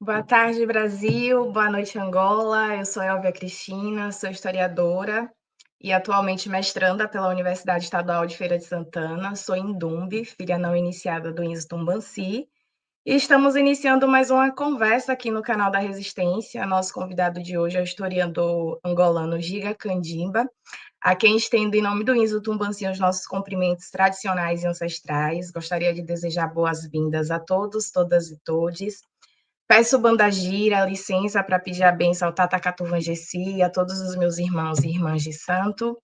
Boa tarde, Brasil. Boa noite, Angola. Eu sou Elvia Cristina, sou historiadora e atualmente mestranda pela Universidade Estadual de Feira de Santana. Sou indumbe, filha não iniciada do Inso Tumbanci. E estamos iniciando mais uma conversa aqui no canal da Resistência. Nosso convidado de hoje é o historiador angolano Giga Candimba, a quem estendo em nome do Inso Tumbanci os nossos cumprimentos tradicionais e ancestrais. Gostaria de desejar boas-vindas a todos, todas e todes. Peço banda gira, licença para pedir a bênção ao Tata Catuvangeci e a todos os meus irmãos e irmãs de santo.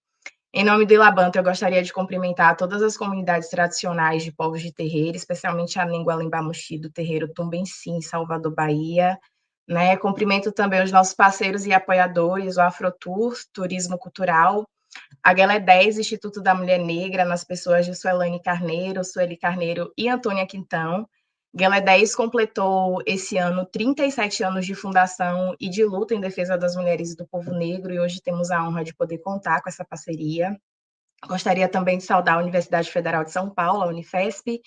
Em nome do Ilabanto, eu gostaria de cumprimentar todas as comunidades tradicionais de povos de terreiro, especialmente a língua Lembamuxi do terreiro Tumbenci, em Salvador, Bahia. Né? Cumprimento também os nossos parceiros e apoiadores, o Afrotour, Turismo Cultural, a Guelé 10, Instituto da Mulher Negra, nas pessoas de Suelane Carneiro, Sueli Carneiro e Antônia Quintão. Guelé 10 completou esse ano 37 anos de fundação e de luta em defesa das mulheres e do povo negro, e hoje temos a honra de poder contar com essa parceria. Gostaria também de saudar a Universidade Federal de São Paulo, a Unifesp,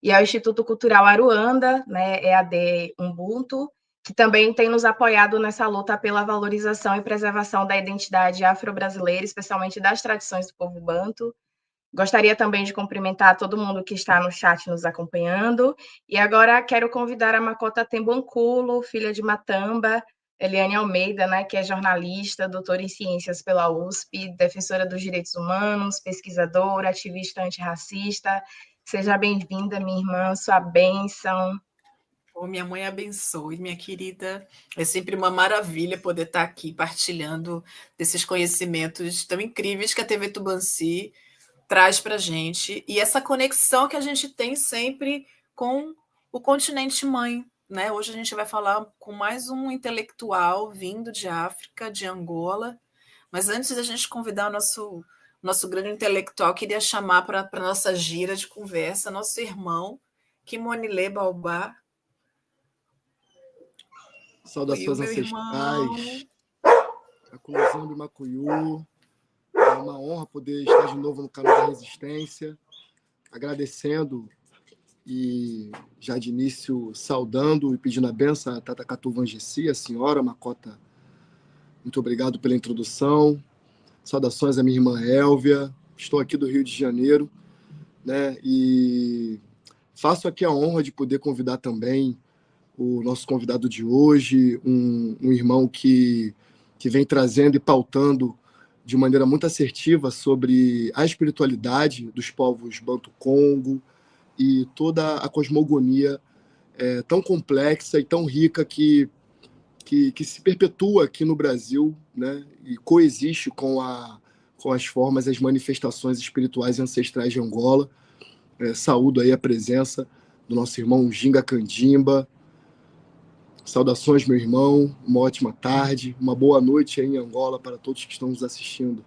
e ao Instituto Cultural Aruanda, né, EAD Ubuntu, que também tem nos apoiado nessa luta pela valorização e preservação da identidade afro-brasileira, especialmente das tradições do povo banto. Gostaria também de cumprimentar todo mundo que está no chat nos acompanhando. E agora quero convidar a Makota Tembanculo, filha de Matamba, Eliane Almeida, né, que é jornalista, doutora em ciências pela USP, defensora dos direitos humanos, pesquisadora, ativista antirracista. Seja bem-vinda, minha irmã, sua bênção. Oh, minha mãe abençoe, minha querida. É sempre uma maravilha poder estar aqui partilhando desses conhecimentos tão incríveis que a TV Tumbanci traz para a gente, e essa conexão que a gente tem sempre com o continente mãe. Né? Hoje a gente vai falar com mais um intelectual vindo de África, de Angola, mas antes da gente convidar o nosso grande intelectual, queria chamar para a nossa gira de conversa nosso irmão, Kimonile Baobá. Saudações ancestrais, a Cunzumbi Macuyu. É uma honra poder estar de novo no canal da Resistência, agradecendo e já de início saudando e pedindo a benção a Tata Catuvangeci, a senhora Makota. Muito obrigado pela introdução. Saudações à minha irmã Elvia. Estou aqui do Rio de Janeiro, né? E faço aqui a honra de poder convidar também o nosso convidado de hoje, um irmão que vem trazendo e pautando de maneira muito assertiva sobre a espiritualidade dos povos Banto-Congo e toda a cosmogonia tão complexa e tão rica que se perpetua aqui no Brasil, né, e coexiste com as formas e as manifestações espirituais e ancestrais de Angola. Saúdo aí a presença do nosso irmão Giga Candimba. Saudações, meu irmão, uma ótima tarde, uma boa noite aí em Angola para todos que estão nos assistindo.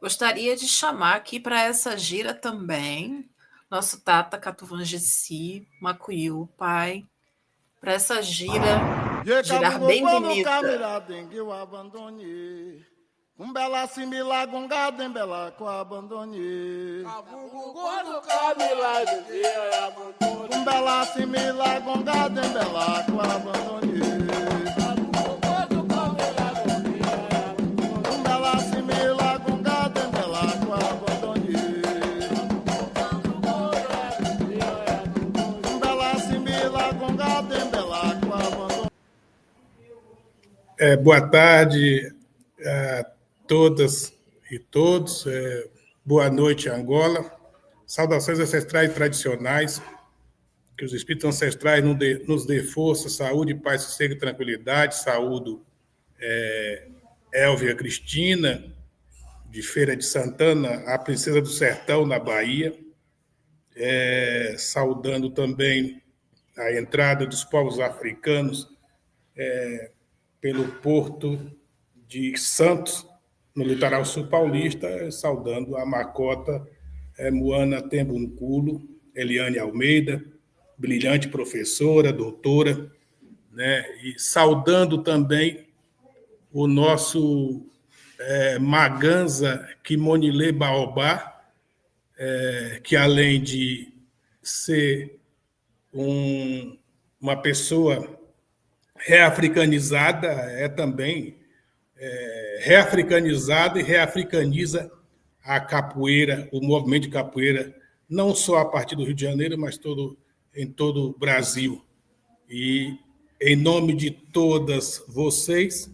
Gostaria de chamar aqui para essa gira também nosso Tata Catuvangeci, Macuyu, pai, para essa gira girar bem bonita. Kumbela simila gungada embela com abandone. Kumbela simila gungada embela com abandone. Kumbela simila gungada embela com abandone. Kumbela simila gungada embela com abandone. Boa tarde a todas e todos. Boa noite, Angola. Saudações ancestrais tradicionais. Que os espíritos ancestrais nos dê força, saúde, paz, sossego e tranquilidade. Saúdo Elvia Cristina, de Feira de Santana, a princesa do sertão, na Bahia. Saudando também a entrada dos povos africanos pelo porto de Santos, no litoral sul paulista, saudando a Makota Moana Tembunculo, Eliane Almeida, brilhante professora, doutora, né? E saudando também o nosso Maganza Kimonile Baobá, que além de ser uma pessoa reafricanizada, também reafricanizada e reafricaniza a capoeira, o movimento de capoeira, não só a partir do Rio de Janeiro, mas em todo o Brasil. E, em nome de todas vocês,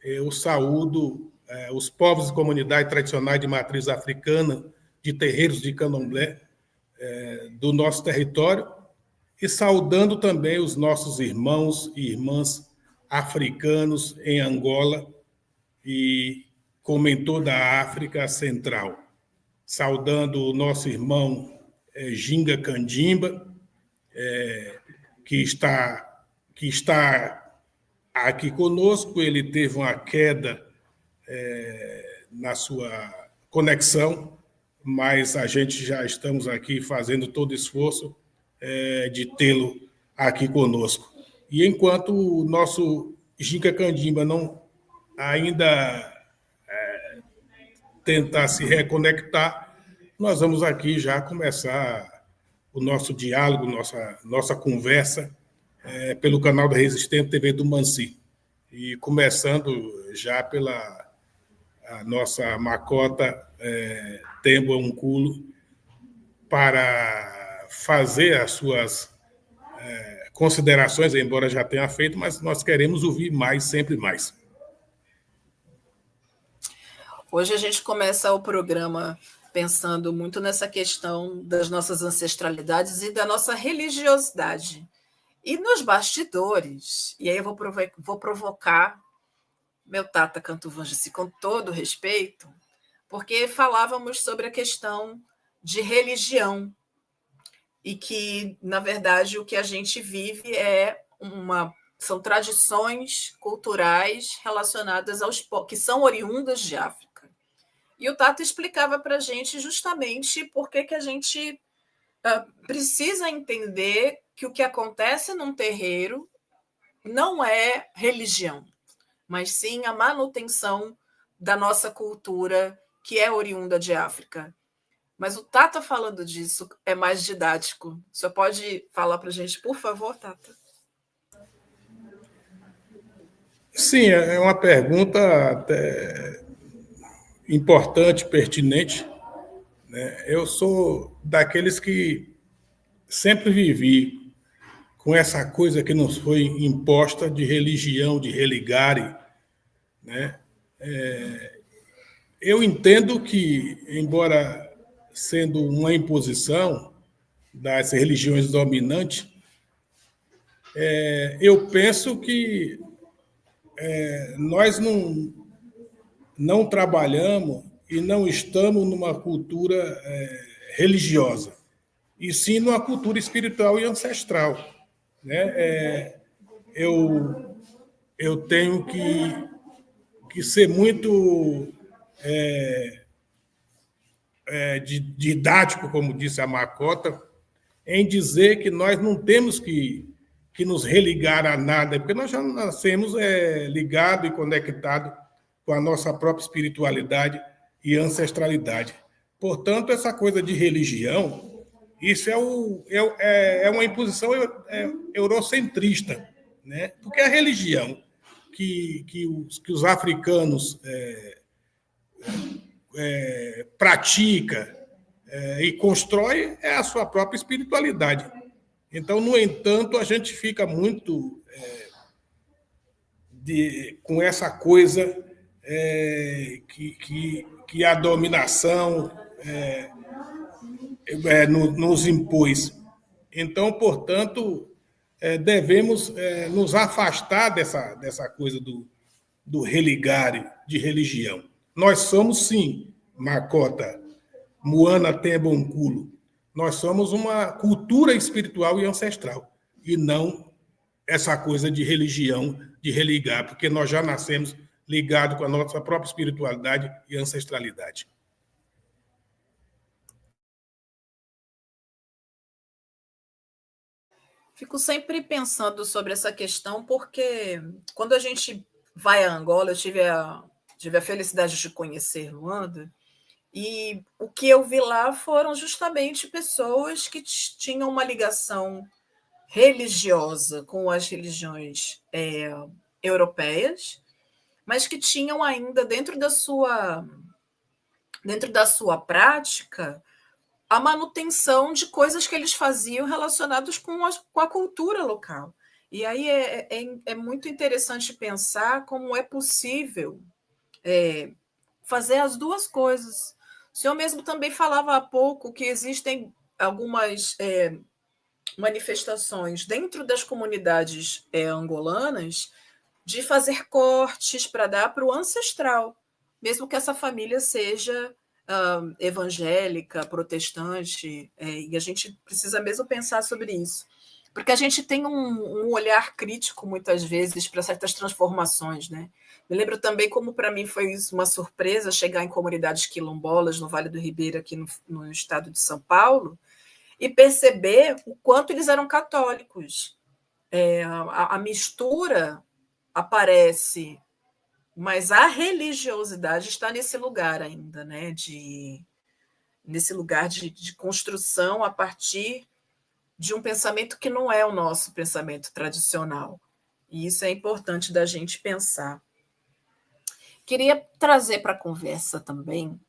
eu saúdo os povos e comunidades tradicionais de matriz africana, de terreiros de candomblé do nosso território, e saudando também os nossos irmãos e irmãs africanos em Angola e como em toda a África Central. Saudando o nosso irmão Ginga Kandimba, que está aqui conosco. Ele teve uma queda na sua conexão, mas a gente já estamos aqui fazendo todo o esforço de tê-lo aqui conosco. E enquanto o nosso Ginga Kandimba não ainda tentar se reconectar, nós vamos aqui já começar o nosso diálogo, nossa conversa pelo canal da Resistente TV do Mansi. E começando já pela a nossa Makota Tembo Nkulo, para fazer as suas considerações, embora já tenha feito, mas nós queremos ouvir mais, sempre mais. Hoje a gente começa o programa pensando muito nessa questão das nossas ancestralidades e da nossa religiosidade. E nos bastidores, e aí eu vou provocar meu Tata Canto Vangici com todo respeito, porque falávamos sobre a questão de religião e que, na verdade, o que a gente vive são tradições culturais relacionadas aos povos, que são oriundas de África. E o Tato explicava para a gente justamente por que a gente precisa entender que o que acontece num terreiro não é religião, mas sim a manutenção da nossa cultura, que é oriunda de África. Mas o Tata falando disso é mais didático. O senhor pode falar para a gente, por favor, Tata? Sim, é uma pergunta até importante, pertinente. Eu sou daqueles que sempre vivi com essa coisa que nos foi imposta de religião, de religare, né? Eu entendo que, embora sendo uma imposição das religiões dominantes, eu penso que nós não trabalhamos e não estamos numa cultura religiosa, e sim numa cultura espiritual e ancestral. Né? Eu tenho que ser muito didático, como disse a Makota, em dizer que nós não temos que nos religar a nada, porque nós já nascemos ligados e conectados com a nossa própria espiritualidade e ancestralidade. Portanto, essa coisa de religião, isso é uma imposição eurocentrista, né? Porque a religião que os africanos pratica e constrói é a sua própria espiritualidade. Então, no entanto, a gente fica muito com essa coisa que a dominação nos impôs. Então, portanto, devemos nos afastar dessa coisa do religare, de religião. Nós somos, sim, Makota, Moana Tembo Nkulo, nós somos uma cultura espiritual e ancestral, e não essa coisa de religião, de religar, porque nós já nascemos ligados com a nossa própria espiritualidade e ancestralidade. Fico sempre pensando sobre essa questão, porque quando a gente vai a Angola, eu tive a felicidade de conhecer Luanda, E o que eu vi lá foram justamente pessoas que tinham uma ligação religiosa com as religiões europeias, mas que tinham ainda dentro da sua prática a manutenção de coisas que eles faziam relacionadas com a cultura local. E aí é muito interessante pensar como é possível fazer as duas coisas. O senhor mesmo também falava há pouco que existem algumas manifestações dentro das comunidades angolanas de fazer cortes para dar para o ancestral, mesmo que essa família seja evangélica, protestante, e a gente precisa mesmo pensar sobre isso. Porque a gente tem um olhar crítico, muitas vezes, para certas transformações, né? Me lembro também como, para mim, foi uma surpresa chegar em comunidades quilombolas no Vale do Ribeira, aqui no estado de São Paulo, e perceber o quanto eles eram católicos. A mistura aparece, mas a religiosidade está nesse lugar ainda, né? Nesse lugar de construção a partir de um pensamento que não é o nosso pensamento tradicional. E isso é importante da gente pensar. Queria trazer para a conversa também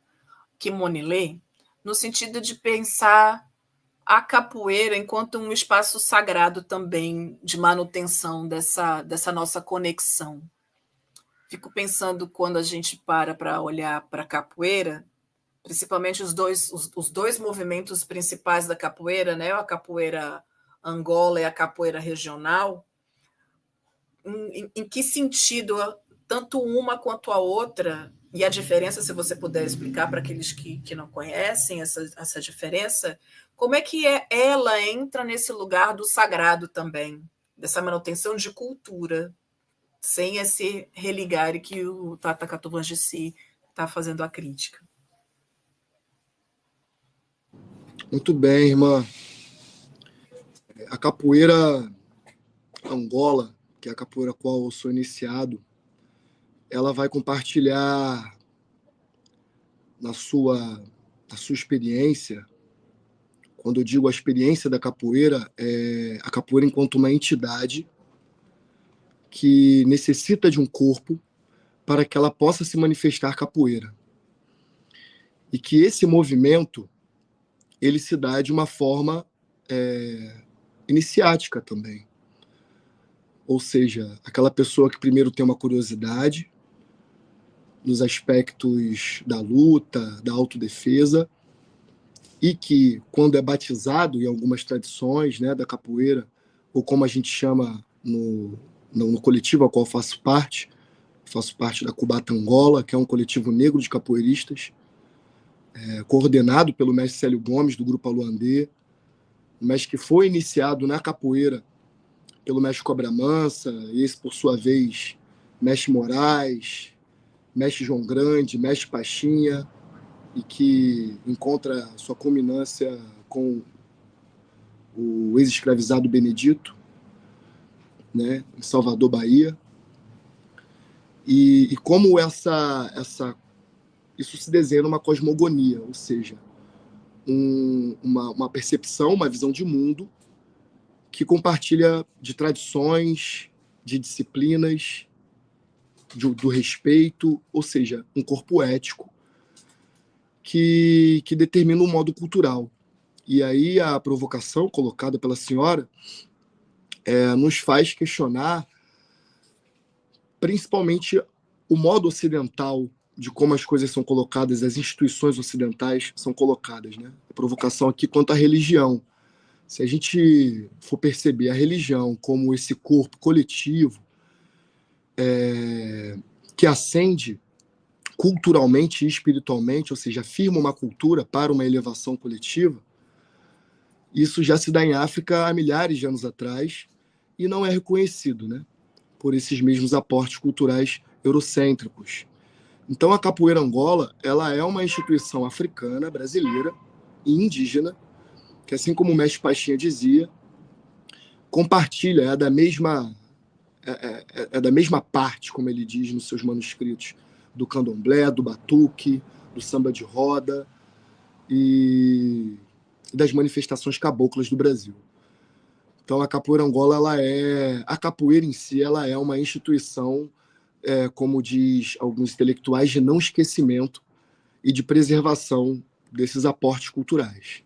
Kimonilê, no sentido de pensar a capoeira enquanto um espaço sagrado também de manutenção dessa nossa conexão. Fico pensando quando a gente para olhar para a capoeira, principalmente os dois movimentos principais da capoeira, né? A capoeira Angola e a capoeira regional, em que sentido tanto uma quanto a outra, e a diferença, se você puder explicar para aqueles que não conhecem essa diferença, como é que ela entra nesse lugar do sagrado também, dessa manutenção de cultura, sem esse religare que o Tata Katuvangici está fazendo a crítica. Muito bem, irmã. A capoeira Angola, que é a capoeira a qual eu sou iniciado, ela vai compartilhar na sua experiência. Quando eu digo a experiência da capoeira, é a capoeira enquanto uma entidade que necessita de um corpo para que ela possa se manifestar capoeira. E que esse movimento, ele se dá de uma forma iniciática também. Ou seja, aquela pessoa que primeiro tem uma curiosidade nos aspectos da luta, da autodefesa, e que, quando é batizado em algumas tradições, né, da capoeira, ou como a gente chama no coletivo ao qual faço parte da Cubata Angola, que é um coletivo negro de capoeiristas, coordenado pelo mestre Célio Gomes, do Grupo Aluandê, um mestre que foi iniciado na capoeira pelo mestre Cobra Mansa, e esse, por sua vez, mestre Moraes, mestre João Grande, mestre Pachinha, e que encontra sua culminância com o ex-escravizado Benedito, né, em Salvador, Bahia. E como isso se desenha numa cosmogonia, ou seja, uma percepção, uma visão de mundo que compartilha de tradições, de disciplinas, do respeito, ou seja, um corpo ético que determina um modo cultural. E aí a provocação colocada pela senhora nos faz questionar principalmente o modo ocidental de como as coisas são colocadas, as instituições ocidentais são colocadas, né? A provocação aqui quanto à religião. Se a gente for perceber a religião como esse corpo coletivo que ascende culturalmente e espiritualmente, ou seja, afirma uma cultura para uma elevação coletiva, isso já se dá em África há milhares de anos atrás e não é reconhecido, né, por esses mesmos aportes culturais eurocêntricos. Então, a Capoeira Angola, ela é uma instituição africana, brasileira e indígena, que, assim como o mestre Pachinha dizia, compartilha, é da mesma parte, como ele diz nos seus manuscritos, do candomblé, do batuque, do samba de roda e das manifestações caboclas do Brasil. Então, a Capoeira Angola, a capoeira em si, ela é uma instituição, como diz alguns intelectuais, de não esquecimento e de preservação desses aportes culturais.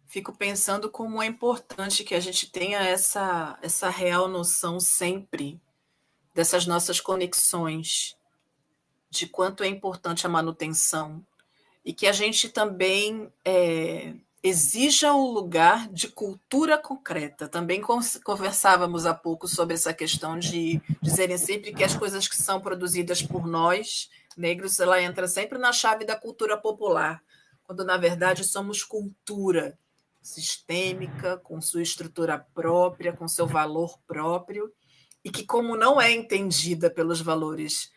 Fico pensando como é importante que a gente tenha essa real noção sempre dessas nossas conexões, de quanto é importante a manutenção, e que a gente também exija um lugar de cultura concreta. Também conversávamos há pouco sobre essa questão de dizerem sempre que as coisas que são produzidas por nós, negros, ela entra sempre na chave da cultura popular, quando, na verdade, somos cultura sistêmica, com sua estrutura própria, com seu valor próprio, e que, como não é entendida pelos valores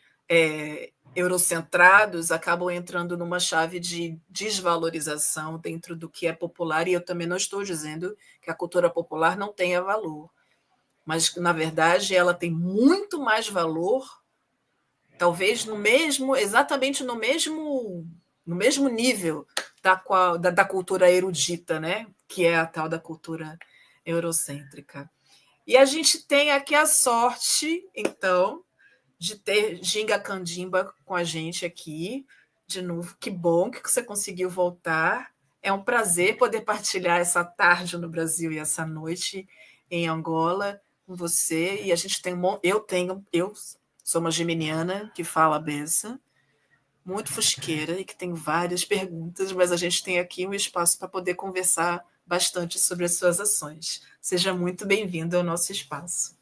eurocentrados, acabam entrando numa chave de desvalorização dentro do que é popular, e eu também não estou dizendo que a cultura popular não tenha valor, mas, na verdade, ela tem muito mais valor, talvez exatamente no mesmo nível da cultura erudita, né? Que é a tal da cultura eurocêntrica. E a gente tem aqui a sorte, então, de ter Ginga Candimba com a gente aqui, de novo. Que bom que você conseguiu voltar. É um prazer poder partilhar essa tarde no Brasil e essa noite em Angola com você. E a gente tem eu sou uma geminiana que fala a beça, muito fusqueira e que tem várias perguntas, mas a gente tem aqui um espaço para poder conversar bastante sobre as suas ações. Seja muito bem-vindo ao nosso espaço.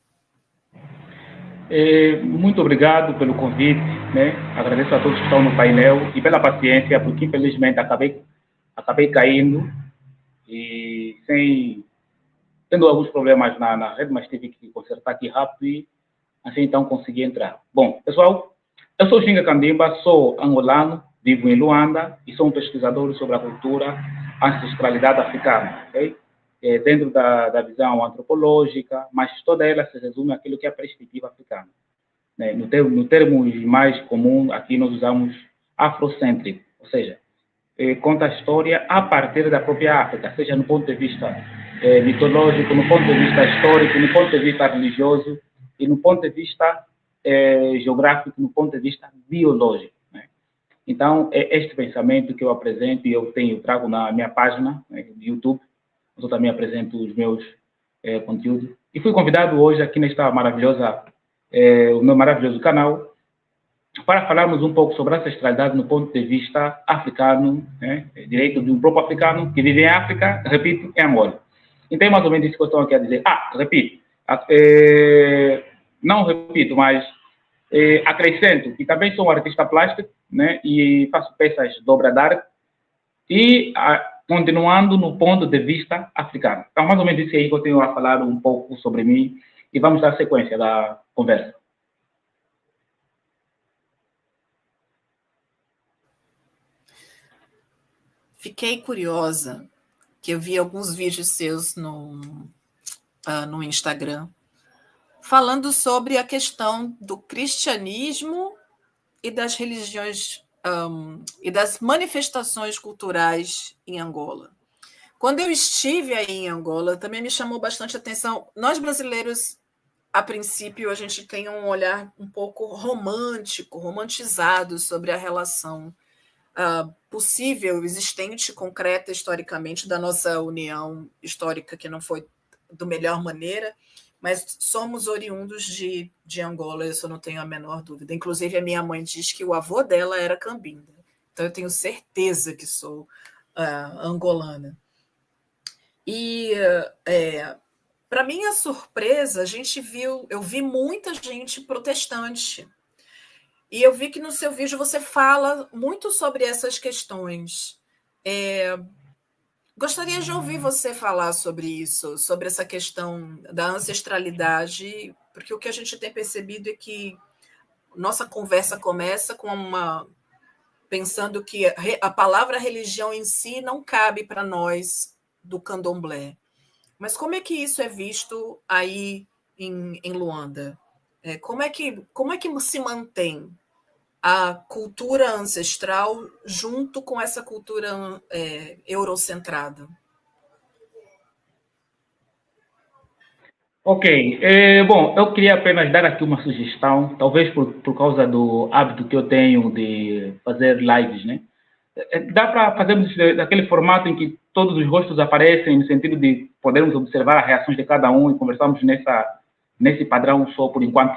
Muito obrigado pelo convite, né? Agradeço a todos que estão no painel e pela paciência, porque infelizmente acabei caindo e tendo alguns problemas na rede, mas tive que consertar aqui rápido e assim então consegui entrar. Bom, pessoal, eu sou Ginga Candimba, sou angolano, vivo em Luanda e sou um pesquisador sobre a cultura, ancestralidade africana, ok? Dentro da visão antropológica, mas toda ela se resume àquilo que é a perspectiva africana. Né? No termo mais comum, aqui nós usamos afrocêntrico, ou seja, conta a história a partir da própria África, seja no ponto de vista mitológico, no ponto de vista histórico, no ponto de vista religioso e no ponto de vista geográfico, no ponto de vista biológico. Né? Então, é este pensamento que eu apresento e eu trago na minha página, né, do YouTube. Eu também apresento os meus conteúdos. E fui convidado hoje aqui nesta o meu maravilhoso canal para falarmos um pouco sobre a ancestralidade no ponto de vista africano, né? Direito de um próprio africano que vive em África, repito, em Angola. Então, é mais ou menos isso que eu estou aqui a dizer. Repito. Não repito, mas acrescento que também sou um artista plástico, né? E faço peças de obra de arte. E continuando no ponto de vista africano. Então, mais ou menos isso aí que eu tenho a falar um pouco sobre mim e vamos dar sequência da conversa. Fiquei curiosa, que eu vi alguns vídeos seus no Instagram, falando sobre a questão do cristianismo e das religiões e das manifestações culturais em Angola. Quando eu estive aí em Angola, também me chamou bastante atenção. Nós brasileiros, a princípio, a gente tem um olhar um pouco romantizado sobre a relação possível, existente, concreta, historicamente, da nossa união histórica, que não foi da melhor maneira, mas somos oriundos de Angola, isso eu não tenho a menor dúvida. Inclusive, a minha mãe diz que o avô dela era cambinda. Então, eu tenho certeza que sou angolana. E, para minha surpresa, eu vi muita gente protestante. E eu vi que no seu vídeo você fala muito sobre essas questões. Gostaria de ouvir você falar sobre isso, sobre essa questão da ancestralidade, porque o que a gente tem percebido é que nossa conversa começa pensando que a palavra religião em si não cabe para nós do candomblé. Mas como é que isso é visto aí em Luanda? Como é que se mantém a cultura ancestral junto com essa cultura eurocentrada? Ok. Bom, eu queria apenas dar aqui uma sugestão, talvez por causa do hábito que eu tenho de fazer lives, né? Dá para fazermos daquele formato em que todos os rostos aparecem, no sentido de podermos observar as reações de cada um e conversarmos nesse padrão só por enquanto?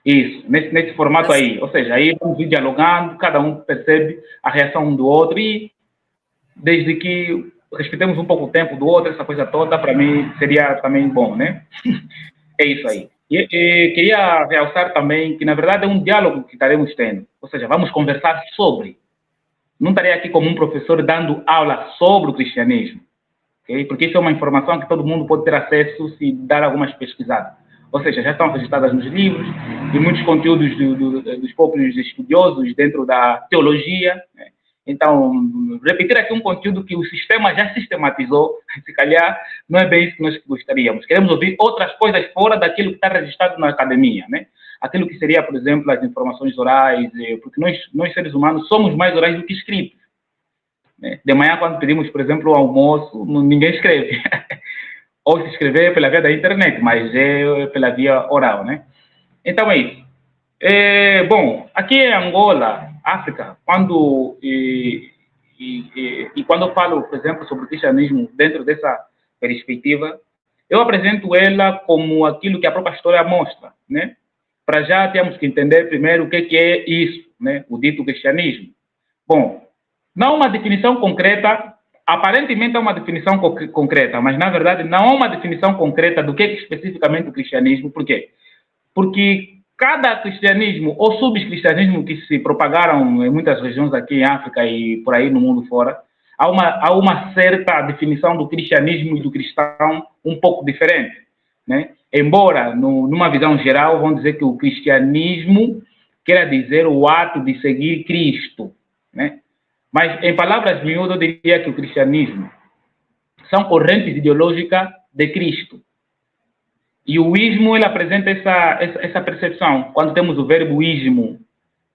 Isso, nesse formato aí. Ou seja, aí vamos ir dialogando, cada um percebe a reação um do outro e desde que respeitemos um pouco o tempo do outro, essa coisa toda, para mim seria também bom, né? É isso aí. E queria realçar também que, na verdade, é um diálogo que estaremos tendo. Ou seja, vamos conversar sobre. Não estarei aqui como um professor dando aula sobre o cristianismo, okay? Porque isso é uma informação que todo mundo pode ter acesso se dar algumas pesquisadas. Ou seja, já estão registradas nos livros e muitos conteúdos dos próprios estudiosos dentro da teologia, né? Então, repetir aqui um conteúdo que o sistema já sistematizou, se calhar não é bem isso que nós gostaríamos. Queremos ouvir outras coisas fora daquilo que está registrado na academia, né? Aquilo que seria, por exemplo, as informações orais, porque nós seres humanos somos mais orais do que escritos, né? De manhã, quando pedimos, por exemplo, o almoço, ninguém escreve. Ou se escrever pela via da internet, mas é pela via oral, né? Então é isso. Bom, aqui em Angola, África, quando eu falo, por exemplo, sobre o cristianismo dentro dessa perspectiva, eu apresento ela como aquilo que a própria história mostra, né? Para já temos que entender primeiro o que é isso, né? O dito cristianismo. Bom, não há uma definição concreta, aparentemente há uma definição concreta, mas na verdade não há uma definição concreta do que é especificamente o cristianismo. Por quê? Porque cada cristianismo ou subcristianismo que se propagaram em muitas regiões aqui em África e por aí no mundo fora, há uma certa definição do cristianismo e do cristão um pouco diferente, né? Embora, numa visão geral, vão dizer que o cristianismo quer dizer o ato de seguir Cristo, né? Mas, em palavras miúdas, eu diria que o cristianismo são correntes ideológicas de Cristo. E o ismo, ele apresenta essa percepção. Quando temos o verbo ismo,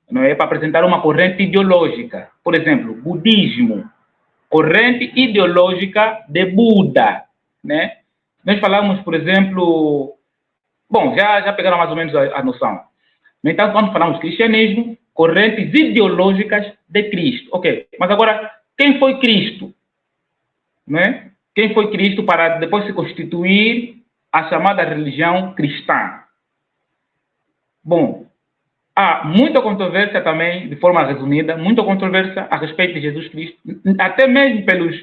não é para apresentar uma corrente ideológica. Por exemplo, budismo, corrente ideológica de Buda, né? Nós falamos, por exemplo... Bom, já pegaram mais ou menos a noção. No entanto, quando falamos cristianismo, correntes ideológicas de Cristo. Ok, mas agora, quem foi Cristo? Né? Quem foi Cristo para depois se constituir a chamada religião cristã? Bom, há muita controvérsia também, de forma resumida, muita controvérsia a respeito de Jesus Cristo, até mesmo pelos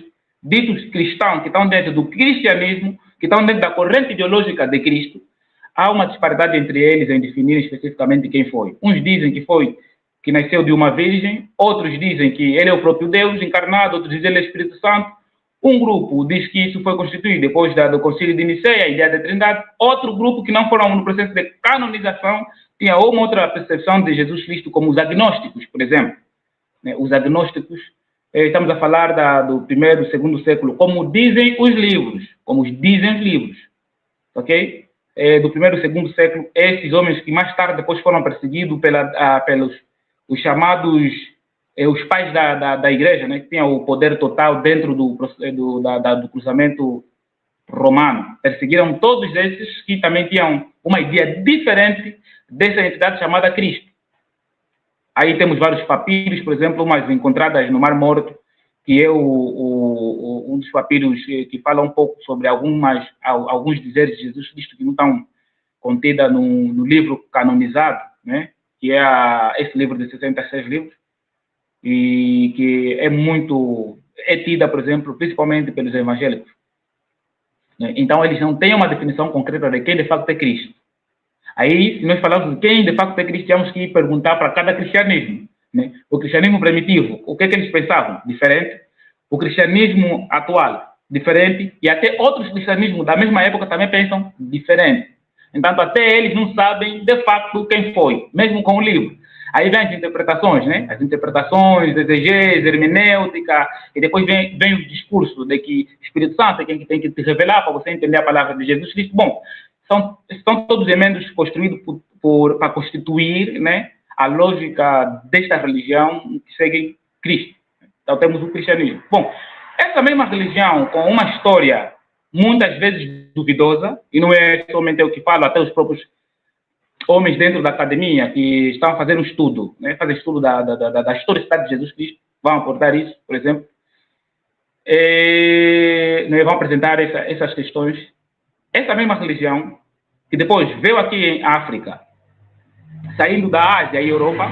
ditos cristãos que estão dentro do cristianismo, que estão dentro da corrente ideológica de Cristo. Há uma disparidade entre eles em definir especificamente quem foi. Uns dizem que nasceu de uma virgem, outros dizem que ele é o próprio Deus encarnado, outros dizem que ele é o Espírito Santo. Um grupo diz que isso foi constituído depois do Concílio de Nicéia, a ideia da Trindade. Outro grupo, que não foram no processo de canonização, tinha uma outra percepção de Jesus Cristo, como os agnósticos, por exemplo. Os agnósticos, estamos a falar do primeiro e segundo século, como dizem os livros, ok? Do primeiro e segundo século, esses homens que mais tarde depois foram perseguidos pelos os chamados os pais da igreja, né, que tinham o poder total dentro do cruzamento romano. Perseguiram todos esses que também tinham uma ideia diferente dessa entidade chamada Cristo. Aí temos vários papiros, por exemplo, umas encontradas no Mar Morto, que é um dos papiros que fala um pouco sobre alguns dizeres de Jesus Cristo que não estão contidos no livro canonizado, né, que é esse livro de 66 livros, e que é tida, por exemplo, principalmente pelos evangélicos. Então, eles não têm uma definição concreta de quem de facto é Cristo. Aí, se nós falarmos de quem de facto é Cristo, temos que perguntar para cada cristianismo, né? O cristianismo primitivo, o que é que eles pensavam? Diferente. O cristianismo atual, diferente. E até outros cristianismos da mesma época também pensam diferente. Então, até eles não sabem de facto quem foi, mesmo com o livro. Aí vem as interpretações, né? As interpretações, exegese, hermenêutica, e depois vem o discurso de que o Espírito Santo é quem tem que te revelar para você entender a palavra de Jesus Cristo. Bom, são todos elementos construídos para constituir, né, a lógica desta religião que segue Cristo. Então temos o cristianismo. Bom, essa mesma religião, com uma história muitas vezes duvidosa, e não é somente eu que falo, até os próprios homens dentro da academia que estão a fazer um estudo, né, fazer estudo da historicidade de Jesus Cristo, vão abordar isso, por exemplo, vão apresentar essas questões. Essa mesma religião, que depois veio aqui em África, saindo da Ásia e Europa,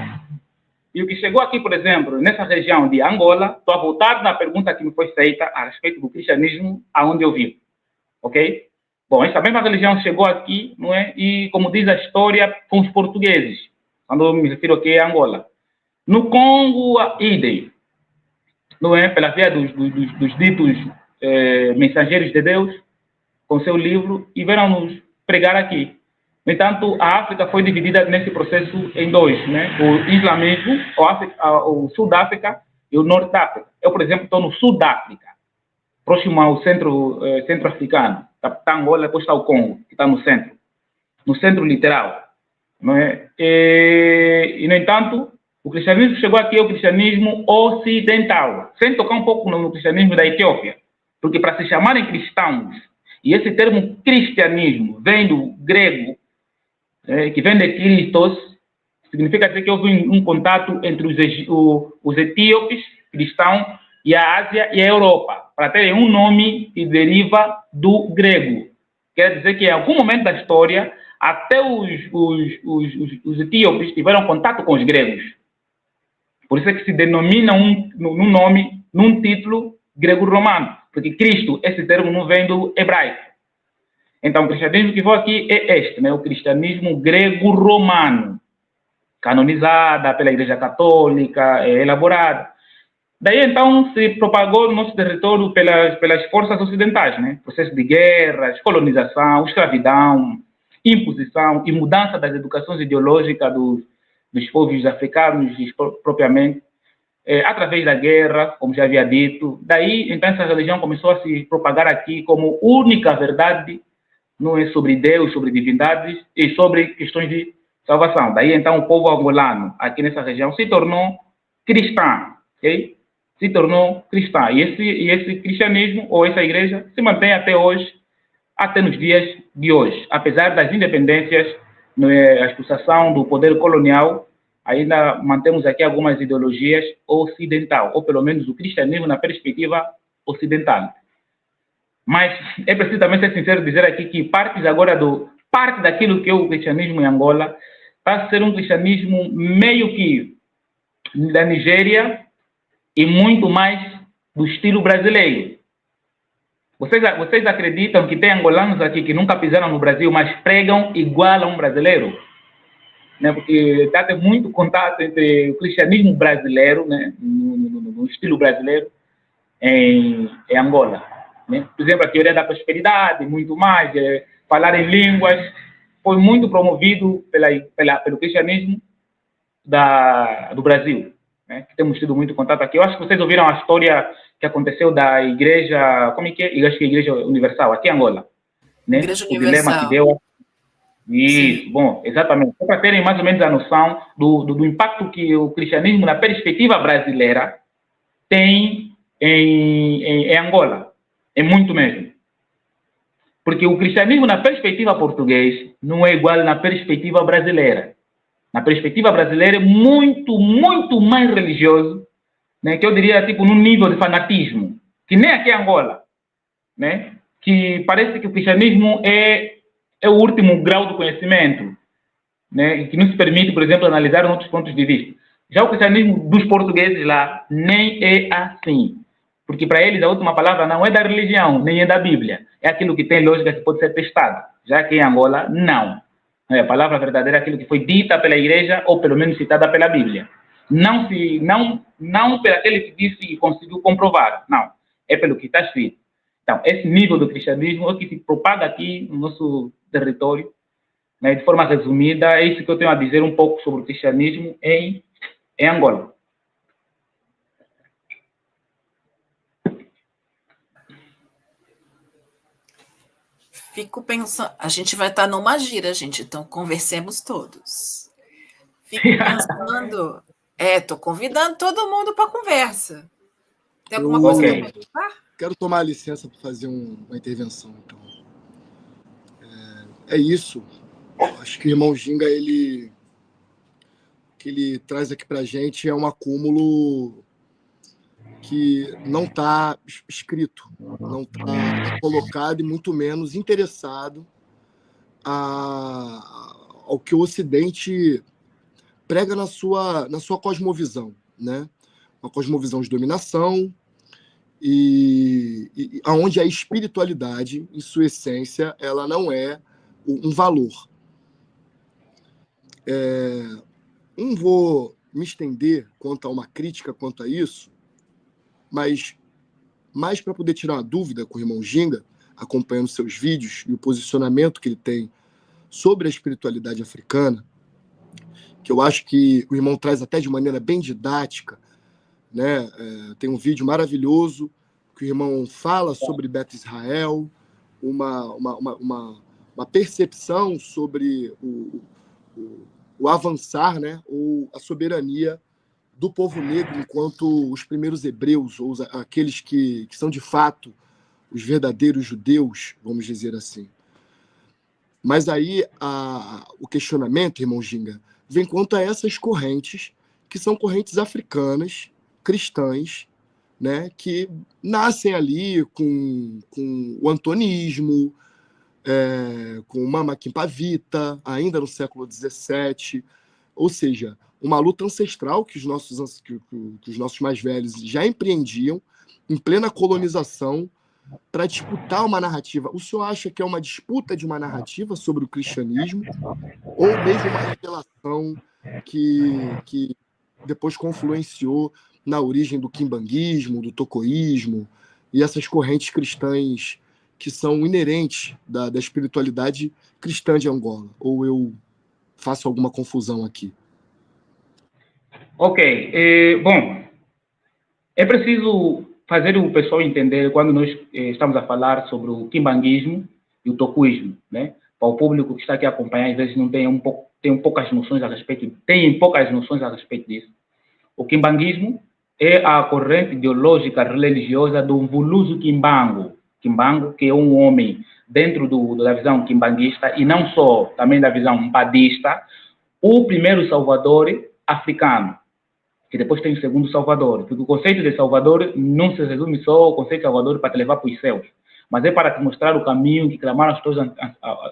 e o que chegou aqui, por exemplo, nessa região de Angola, estou a voltar na pergunta que me foi feita a respeito do cristianismo, aonde eu vivo, ok? Bom, essa mesma religião chegou aqui, não é? E, como diz a história, com os portugueses, quando eu me refiro aqui a Angola. No Congo, idem, não é? Pela via dos ditos mensageiros de Deus, com seu livro, e vieram nos pregar aqui. No entanto, a África foi dividida nesse processo em dois, né? O islamismo, o Sul da África e o Norte da África. Eu, por exemplo, estou no Sul da África, próximo ao centro-africano. Está Angola, depois está o Congo, que está no centro literal. Não é? E, no entanto, o cristianismo chegou aqui ao cristianismo ocidental, sem tocar um pouco no cristianismo da Etiópia, porque para se chamarem cristãos, e esse termo cristianismo vem do grego, que vem de Christos, significa dizer que houve um contato entre os etíopes cristãos e a Ásia e a Europa, para terem um nome que deriva do grego. Quer dizer que em algum momento da história, até os etíopes tiveram contato com os gregos. Por isso é que se denomina num nome, num título grego-romano, porque Cristo, esse termo não vem do hebraico. Então, o cristianismo que vou aqui é este, né? O cristianismo grego-romano, canonizada pela Igreja Católica, elaborada. Daí, então, se propagou no nosso território pelas forças ocidentais, né? Processo de guerras, colonização, escravidão, imposição e mudança das educações ideológicas dos povos africanos, propriamente, através da guerra, como já havia dito. Daí, então, essa religião começou a se propagar aqui como única verdade, não é, sobre Deus, sobre divindades e sobre questões de salvação. Daí, então, o povo angolano, aqui nessa região, se tornou cristão, ok? Se tornou cristã. E esse cristianismo, ou essa igreja, se mantém até hoje, até nos dias de hoje. Apesar das independências, a expulsação do poder colonial, ainda mantemos aqui algumas ideologias ocidental, ou pelo menos o cristianismo na perspectiva ocidental. Mas é preciso também ser sincero dizer aqui que parte daquilo que é o cristianismo em Angola está a ser um cristianismo meio que da Nigéria e muito mais do estilo brasileiro. Vocês acreditam que tem angolanos aqui que nunca pisaram no Brasil, mas pregam igual a um brasileiro? Né? Porque está tendo muito contato entre o cristianismo brasileiro, né? no estilo brasileiro, em Angola. Né? Por exemplo, a teoria da prosperidade, muito mais, falar em línguas, foi muito promovido pelo cristianismo do Brasil. Né? Temos tido muito contato aqui. Eu acho que vocês ouviram a história que aconteceu da igreja, como é que é? Eu acho que é a Igreja Universal, aqui em Angola. Né? Igreja o Universal. Dilema que deu. Isso, Sim. Bom, exatamente. Só para terem mais ou menos a noção do impacto que o cristianismo, na perspectiva brasileira, tem em Angola. É muito mesmo. Porque o cristianismo, na perspectiva portuguesa, não é igual na perspectiva brasileira. Na perspectiva brasileira é muito, muito mais religioso, né, que eu diria, tipo, num nível de fanatismo, que nem aqui em Angola, né, que parece que o cristianismo é o último grau do conhecimento, né, que não se permite, por exemplo, analisar outros pontos de vista. Já o cristianismo dos portugueses lá nem é assim, porque para eles a última palavra não é da religião, nem é da Bíblia, é aquilo que tem lógica que pode ser testado, já que em Angola, não. A palavra verdadeira é aquilo que foi dita pela igreja ou pelo menos citada pela Bíblia. Não pelo aquele que disse e conseguiu comprovar. Não. É pelo que está escrito. Então, esse nível do cristianismo é o que se propaga aqui no nosso território. Né, de forma resumida, é isso que eu tenho a dizer um pouco sobre o cristianismo em Angola. Fico pensando, a gente vai estar numa gira, gente, então conversemos todos. Fico pensando, tô convidando todo mundo para conversa. Tem alguma coisa para perguntar? Quero tomar licença para fazer uma intervenção, então. É isso. Acho que o irmão Ginga, o que ele traz aqui para a gente é um acúmulo que não está escrito, não está colocado e muito menos interessado ao que o Ocidente prega na sua cosmovisão, né? Uma cosmovisão de dominação e onde a espiritualidade, em sua essência, ela não é um valor. Não vou me estender quanto a uma crítica quanto a isso, mas mais para poder tirar uma dúvida com o irmão Ginga, acompanhando seus vídeos e o posicionamento que ele tem sobre a espiritualidade africana, que eu acho que o irmão traz até de maneira bem didática, né? Tem um vídeo maravilhoso que o irmão fala sobre Beth Israel, uma percepção sobre o avançar, né? Ou a soberania do povo negro enquanto os primeiros hebreus, ou aqueles que são de fato os verdadeiros judeus, vamos dizer assim. Mas aí o questionamento, irmão Ginga, vem quanto a essas correntes, que são correntes africanas, cristãs, né, que nascem ali com o antonismo, com o Mama Kimpavita, ainda no século XVII, ou seja, uma luta ancestral que os nossos mais velhos já empreendiam em plena colonização para disputar uma narrativa. O senhor acha que é uma disputa de uma narrativa sobre o cristianismo ou mesmo uma revelação que depois confluenciou na origem do quimbanguismo, do tocoísmo e essas correntes cristãs que são inerentes da espiritualidade cristã de Angola? Ou eu faço alguma confusão aqui? Ok. Bom, é preciso fazer o pessoal entender quando nós estamos a falar sobre o quimbanguismo e o tocoísmo, né? Para o público que está aqui a acompanhar, às vezes não tem poucas noções a respeito disso. O quimbanguismo é a corrente ideológica religiosa do Mvuluzu Kimbangu, que é um homem dentro da visão quimbanguista e não só, também da visão mpadista, o primeiro salvador africano, que depois tem o segundo salvador, porque o conceito de salvador não se resume só ao conceito de salvador para te levar para os céus, mas é para te mostrar o caminho que clamaram os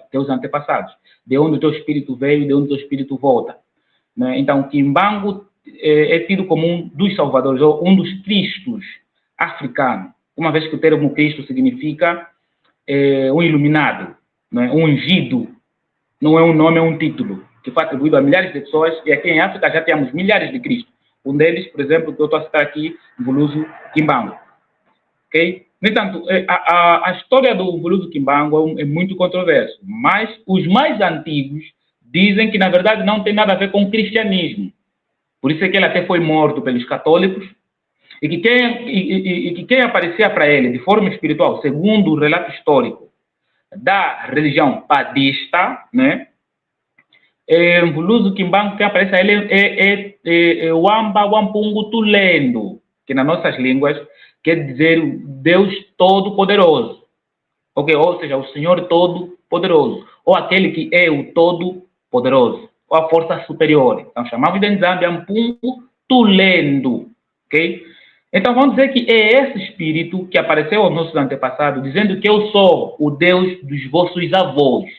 teus antepassados, de onde o teu espírito veio e de onde o teu espírito volta, né? Então, Kimbangu é tido como um dos salvadores, ou um dos cristos africanos, uma vez que o termo Cristo significa um iluminado, né? Um ungido, não é um nome, é um título, que foi atribuído a milhares de pessoas, e aqui em África já temos milhares de Cristos. Um deles, por exemplo, que eu estou a citar aqui, Mvuluzu Kimbangu. Okay? No entanto, a história do Mvuluzu Kimbangu é muito controversa, mas os mais antigos dizem que, na verdade, não tem nada a ver com o cristianismo. Por isso é que ele até foi morto pelos católicos, e que quem aparecia para ele de forma espiritual, segundo o relato histórico da religião padista, né? Mvuluzu Kimbangu, quem aparece a ele é Wamba Wampungu Tulendo, que nas nossas línguas quer dizer Deus Todo-Poderoso, okay? Ou seja, o Senhor Todo-Poderoso, ou aquele que é o Todo-Poderoso, ou a força superior. Então chamamos de Nzambi Ampungu Tulendo, ok? Então vamos dizer que é esse espírito que apareceu aos nossos antepassados, dizendo que eu sou o Deus dos vossos avós,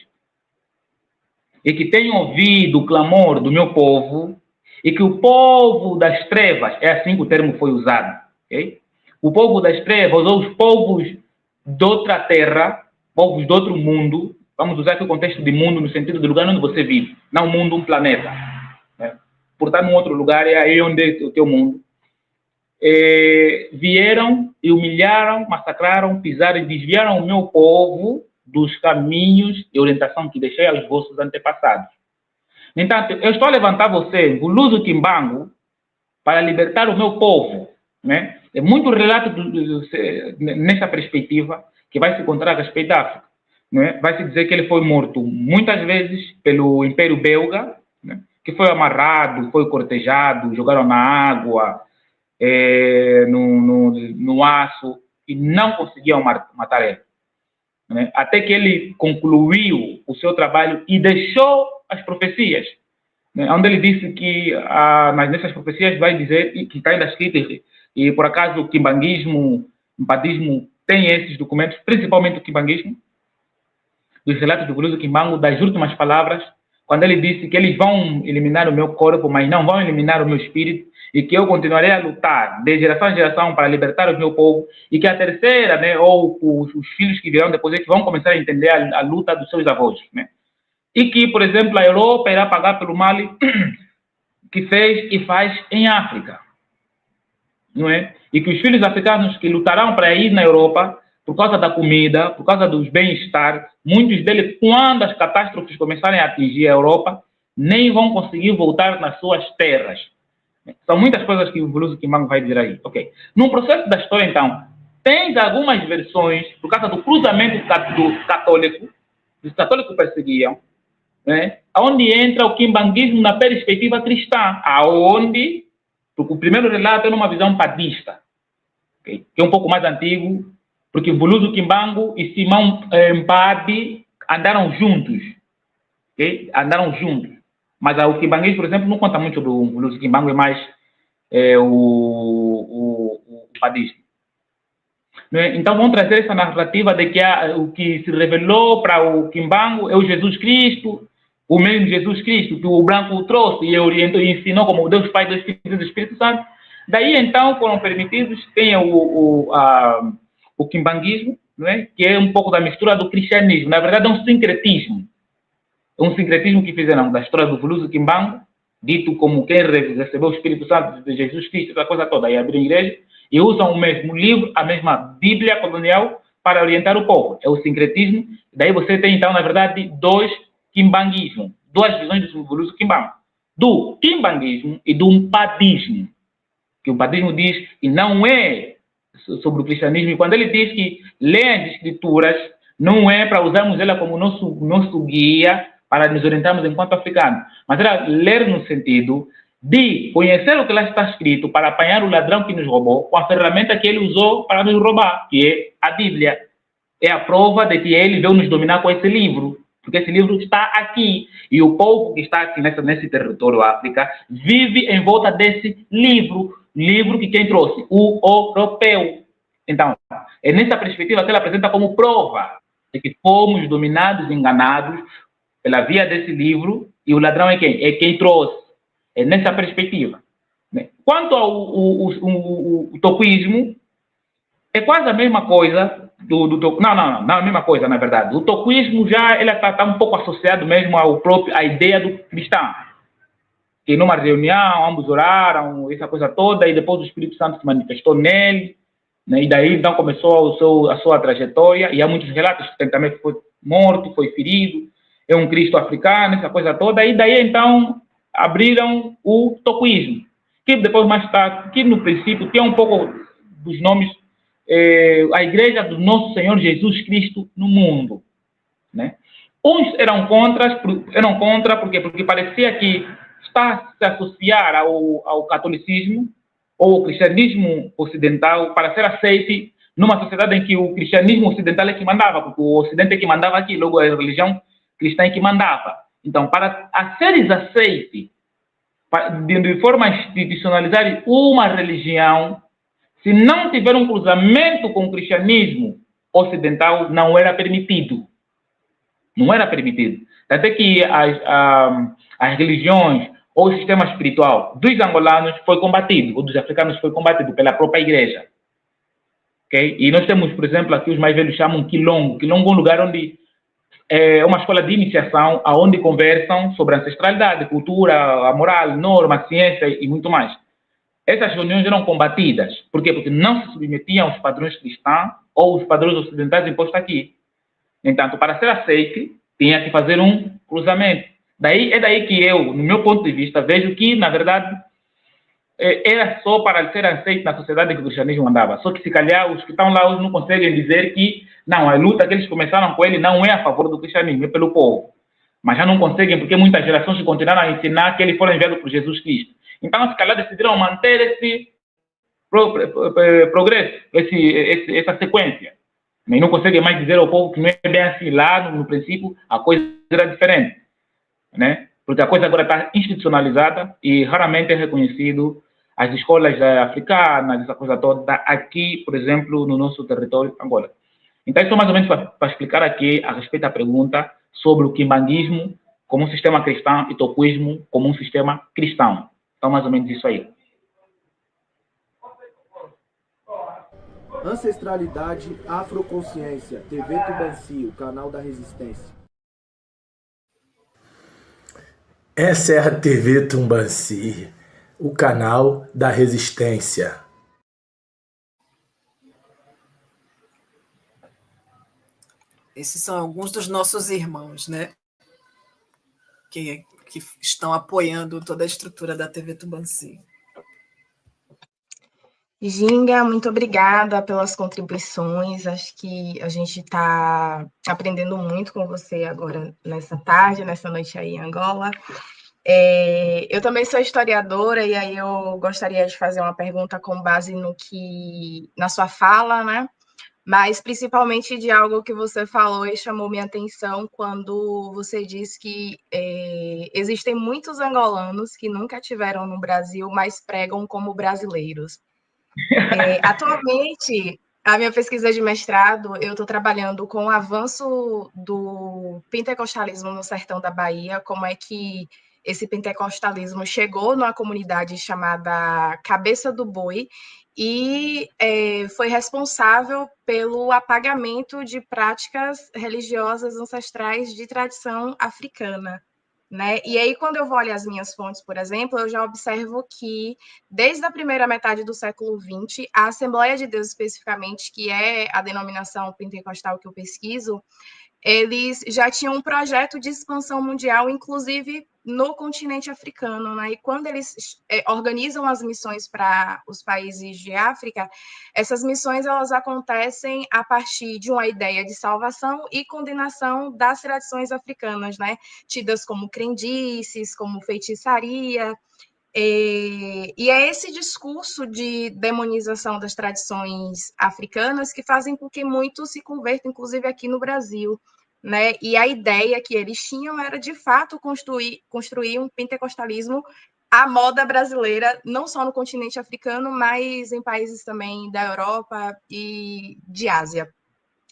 e que tenho ouvido o clamor do meu povo, e que o povo das trevas, é assim que o termo foi usado, okay? O povo das trevas, ou os povos de outra terra, povos de outro mundo, vamos usar aqui o contexto de mundo no sentido do lugar onde você vive, não mundo, um planeta, né? Portanto, num outro lugar, é aí onde é o teu mundo. Vieram e humilharam, massacraram, pisaram e desviaram o meu povo dos caminhos de orientação que deixei aos vossos antepassados. No entanto, eu estou a levantar você, Mvuluzu Kimbangu, para libertar o meu povo, né? É muito relato nessa perspectiva que vai se encontrar a respeito da África. não é? Vai-se dizer que ele foi morto muitas vezes pelo Império Belga, né? Que foi amarrado, foi cortejado, jogaram na água, no aço, e não conseguiam matar ele. Né? Até que ele concluiu o seu trabalho e deixou as profecias, né? Onde ele disse que nessas profecias vai dizer, que está ainda escrito, e por acaso o quimbanguismo, o padismo tem esses documentos, principalmente o quimbanguismo, dos relatos do glorioso Quimbango, das últimas palavras, quando ele disse que eles vão eliminar o meu corpo, mas não vão eliminar o meu espírito, e que eu continuarei a lutar de geração em geração para libertar o meu povo, e que a terceira, né, ou os filhos que virão depois, que vão começar a entender a luta dos seus avós, né? E que, por exemplo, a Europa irá pagar pelo mal que fez e faz em África, não é? E que os filhos africanos que lutarão para ir na Europa, por causa da comida, por causa dos bem-estar, muitos deles, quando as catástrofes começarem a atingir a Europa, nem vão conseguir voltar nas suas terras. São muitas coisas que o glorioso Quimbango vai dizer aí. Okay. No processo da história, então, tem algumas versões, por causa do cruzamento do católico, os católicos perseguiam, né, onde entra o quimbanguismo na perspectiva cristã, aonde, porque o primeiro relato é numa visão padista, okay, que é um pouco mais antigo, porque o Buluzu Quimbango e Simão Mpadi andaram juntos, okay? Andaram juntos. Mas o quimbanguismo, por exemplo, não conta muito sobre o Buluzu Quimbango, é mais o padismo. Então vamos trazer essa narrativa de que o que se revelou para o Quimbango é o Jesus Cristo, o mesmo Jesus Cristo que o branco trouxe e orientou e ensinou como Deus Pai, Deus Filho e do Espírito Santo. Daí então foram permitidos, tem o quimbanguismo, não é? Que é um pouco da mistura do cristianismo. Na verdade, é um sincretismo. É um sincretismo que fizeram da história do glorioso Quimbango, dito como quem recebeu o Espírito Santo de Jesus Cristo, essa coisa toda, e abriram igreja, e usam o mesmo livro, a mesma Bíblia colonial, para orientar o povo. É o sincretismo. Daí você tem, então, na verdade, dois quimbanguismos, duas visões do glorioso Quimbango. Do quimbanguismo e do umpadismo. Que o umpadismo diz que não é sobre o cristianismo, e quando ele diz que lê as escrituras, não é para usarmos ela como nosso guia para nos orientarmos enquanto africanos, mas era ler no sentido de conhecer o que lá está escrito para apanhar o ladrão que nos roubou com a ferramenta que ele usou para nos roubar, que é a Bíblia. É a prova de que ele veio nos dominar com esse livro, porque esse livro está aqui, e o povo que está aqui nesse território África vive em volta desse livro que quem trouxe? O europeu. Então, é nessa perspectiva que ele apresenta como prova de que fomos dominados, enganados pela via desse livro, e o ladrão é quem? É quem trouxe. É nessa perspectiva. Quanto ao toquismo, é quase a mesma coisa não é a mesma coisa, na verdade. O toquismo já está um pouco associado mesmo à ideia do cristão. Que numa reunião, ambos oraram, essa coisa toda, e depois o Espírito Santo se manifestou nele, né, e daí então começou a sua trajetória, e há muitos relatos que também foi morto, foi ferido, é um Cristo africano, essa coisa toda, e daí então abriram o toquismo, que depois mais tarde, que no princípio tinha um pouco dos nomes, a Igreja do Nosso Senhor Jesus Cristo no mundo, né? Uns eram contra porque parecia que está a se associar ao catolicismo ou ao cristianismo ocidental para ser aceite numa sociedade em que o cristianismo ocidental é que mandava, porque o ocidente é que mandava aqui, logo a religião cristã é que mandava. Então, para seres aceite, de forma a institucionalizar uma religião, se não tiver um cruzamento com o cristianismo ocidental, não era permitido. Não era permitido. Até que as religiões ou o sistema espiritual dos angolanos foi combatido, ou dos africanos foi combatido pela própria igreja. Okay? E nós temos, por exemplo, aqui os mais velhos chamam Quilongo. Quilongo é um lugar onde é uma escola de iniciação, onde conversam sobre ancestralidade, cultura, a moral, norma, ciência e muito mais. Essas reuniões eram combatidas. Por quê? Porque não se submetiam aos padrões cristãos ou os padrões ocidentais impostos aqui. Entanto, para ser aceite, tinha que fazer um cruzamento. É daí que eu, no meu ponto de vista, vejo que, na verdade, era só para ser aceito na sociedade que o cristianismo andava. Só que, se calhar, os que estão lá hoje não conseguem dizer que, não, a luta que eles começaram com ele não é a favor do cristianismo, é pelo povo. Mas já não conseguem, porque muitas gerações continuaram a ensinar que eles foram enviados por Jesus Cristo. Então, se calhar, decidiram manter esse progresso, essa sequência. Mas não conseguem mais dizer ao povo que não é bem assim. Lá, no princípio, a coisa era diferente, né? Porque a coisa agora está institucionalizada e raramente é reconhecido as escolas africanas, essa coisa toda, aqui, por exemplo, no nosso território, Angola. Então, isso é mais ou menos para explicar aqui a respeito da pergunta sobre o quimbanguismo como um sistema cristão e toquismo como um sistema cristão. Então, mais ou menos isso aí. Ancestralidade, Afroconsciência, TV Tubanci, o canal da resistência. Essa é a TV Tubanci, o canal da resistência. Esses são alguns dos nossos irmãos, né? Que estão apoiando toda a estrutura da TV Tubanci. Ginga, muito obrigada pelas contribuições. Acho que a gente está aprendendo muito com você agora nessa tarde, nessa noite aí em Angola. Eu também sou historiadora e aí eu gostaria de fazer uma pergunta com base na sua fala, né? Mas principalmente de algo que você falou e chamou minha atenção quando você disse que existem muitos angolanos que nunca estiveram no Brasil, mas pregam como brasileiros. Atualmente, a minha pesquisa de mestrado, eu estou trabalhando com o avanço do pentecostalismo no sertão da Bahia, como é que esse pentecostalismo chegou numa comunidade chamada Cabeça do Boi e foi responsável pelo apagamento de práticas religiosas ancestrais de tradição africana. Né? E aí, quando eu vou olhar as minhas fontes, por exemplo, eu já observo que, desde a primeira metade do século XX, a Assembleia de Deus, especificamente, que é a denominação pentecostal que eu pesquiso, eles já tinham um projeto de expansão mundial, inclusive no continente africano, né? E quando eles organizam as missões para os países de África, essas missões elas acontecem a partir de uma ideia de salvação e condenação das tradições africanas, né? Tidas como crendices, como feitiçaria. E é esse discurso de demonização das tradições africanas que fazem com que muitos se convertam, inclusive aqui no Brasil. Né? E a ideia que eles tinham era, de fato, construir um pentecostalismo à moda brasileira, não só no continente africano, mas em países também da Europa e de Ásia.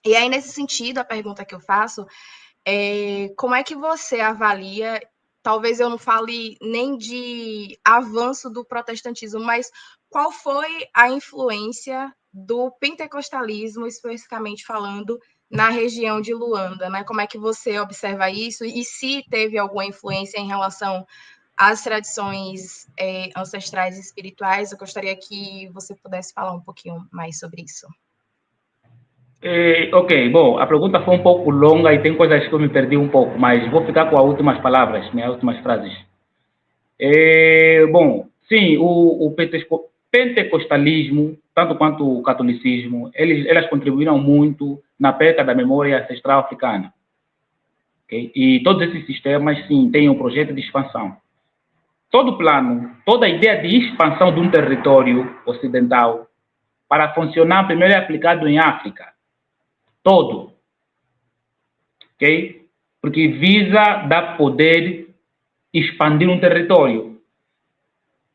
E aí, nesse sentido, a pergunta que eu faço é como é que você avalia, talvez eu não fale nem de avanço do protestantismo, mas qual foi a influência do pentecostalismo, especificamente falando, na região de Luanda, né? Como é que você observa isso? E se teve alguma influência em relação às tradições ancestrais e espirituais? Eu gostaria que você pudesse falar um pouquinho mais sobre isso. Ok, bom, a pergunta foi um pouco longa e tem coisas que eu me perdi um pouco, mas vou ficar com as últimas palavras, né, as últimas frases. Bom, sim, o pentecostalismo, tanto quanto o catolicismo, elas contribuíram muito na perca da memória ancestral africana. Okay? E todos esses sistemas, sim, têm um projeto de expansão. Todo plano, toda a ideia de expansão de um território ocidental para funcionar, primeiro é aplicado em África. Todo. Ok? Porque visa dar poder expandir um território.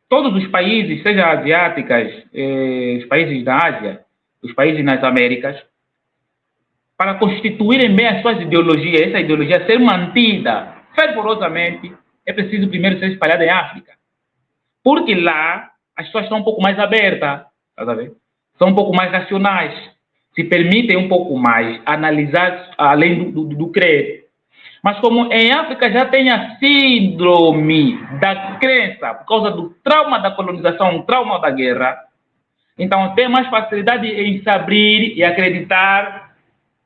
Todos os países, seja asiáticos, os países da Ásia, os países nas Américas, para constituírem bem as suas ideologias, essa ideologia ser mantida fervorosamente, é preciso primeiro ser espalhada em África. Porque lá as pessoas estão um pouco mais abertas, tá vendo? São um pouco mais racionais, se permitem um pouco mais analisar além do crer. Mas como em África já tem a síndrome da crença, por causa do trauma da colonização, trauma da guerra, então tem mais facilidade em se abrir e acreditar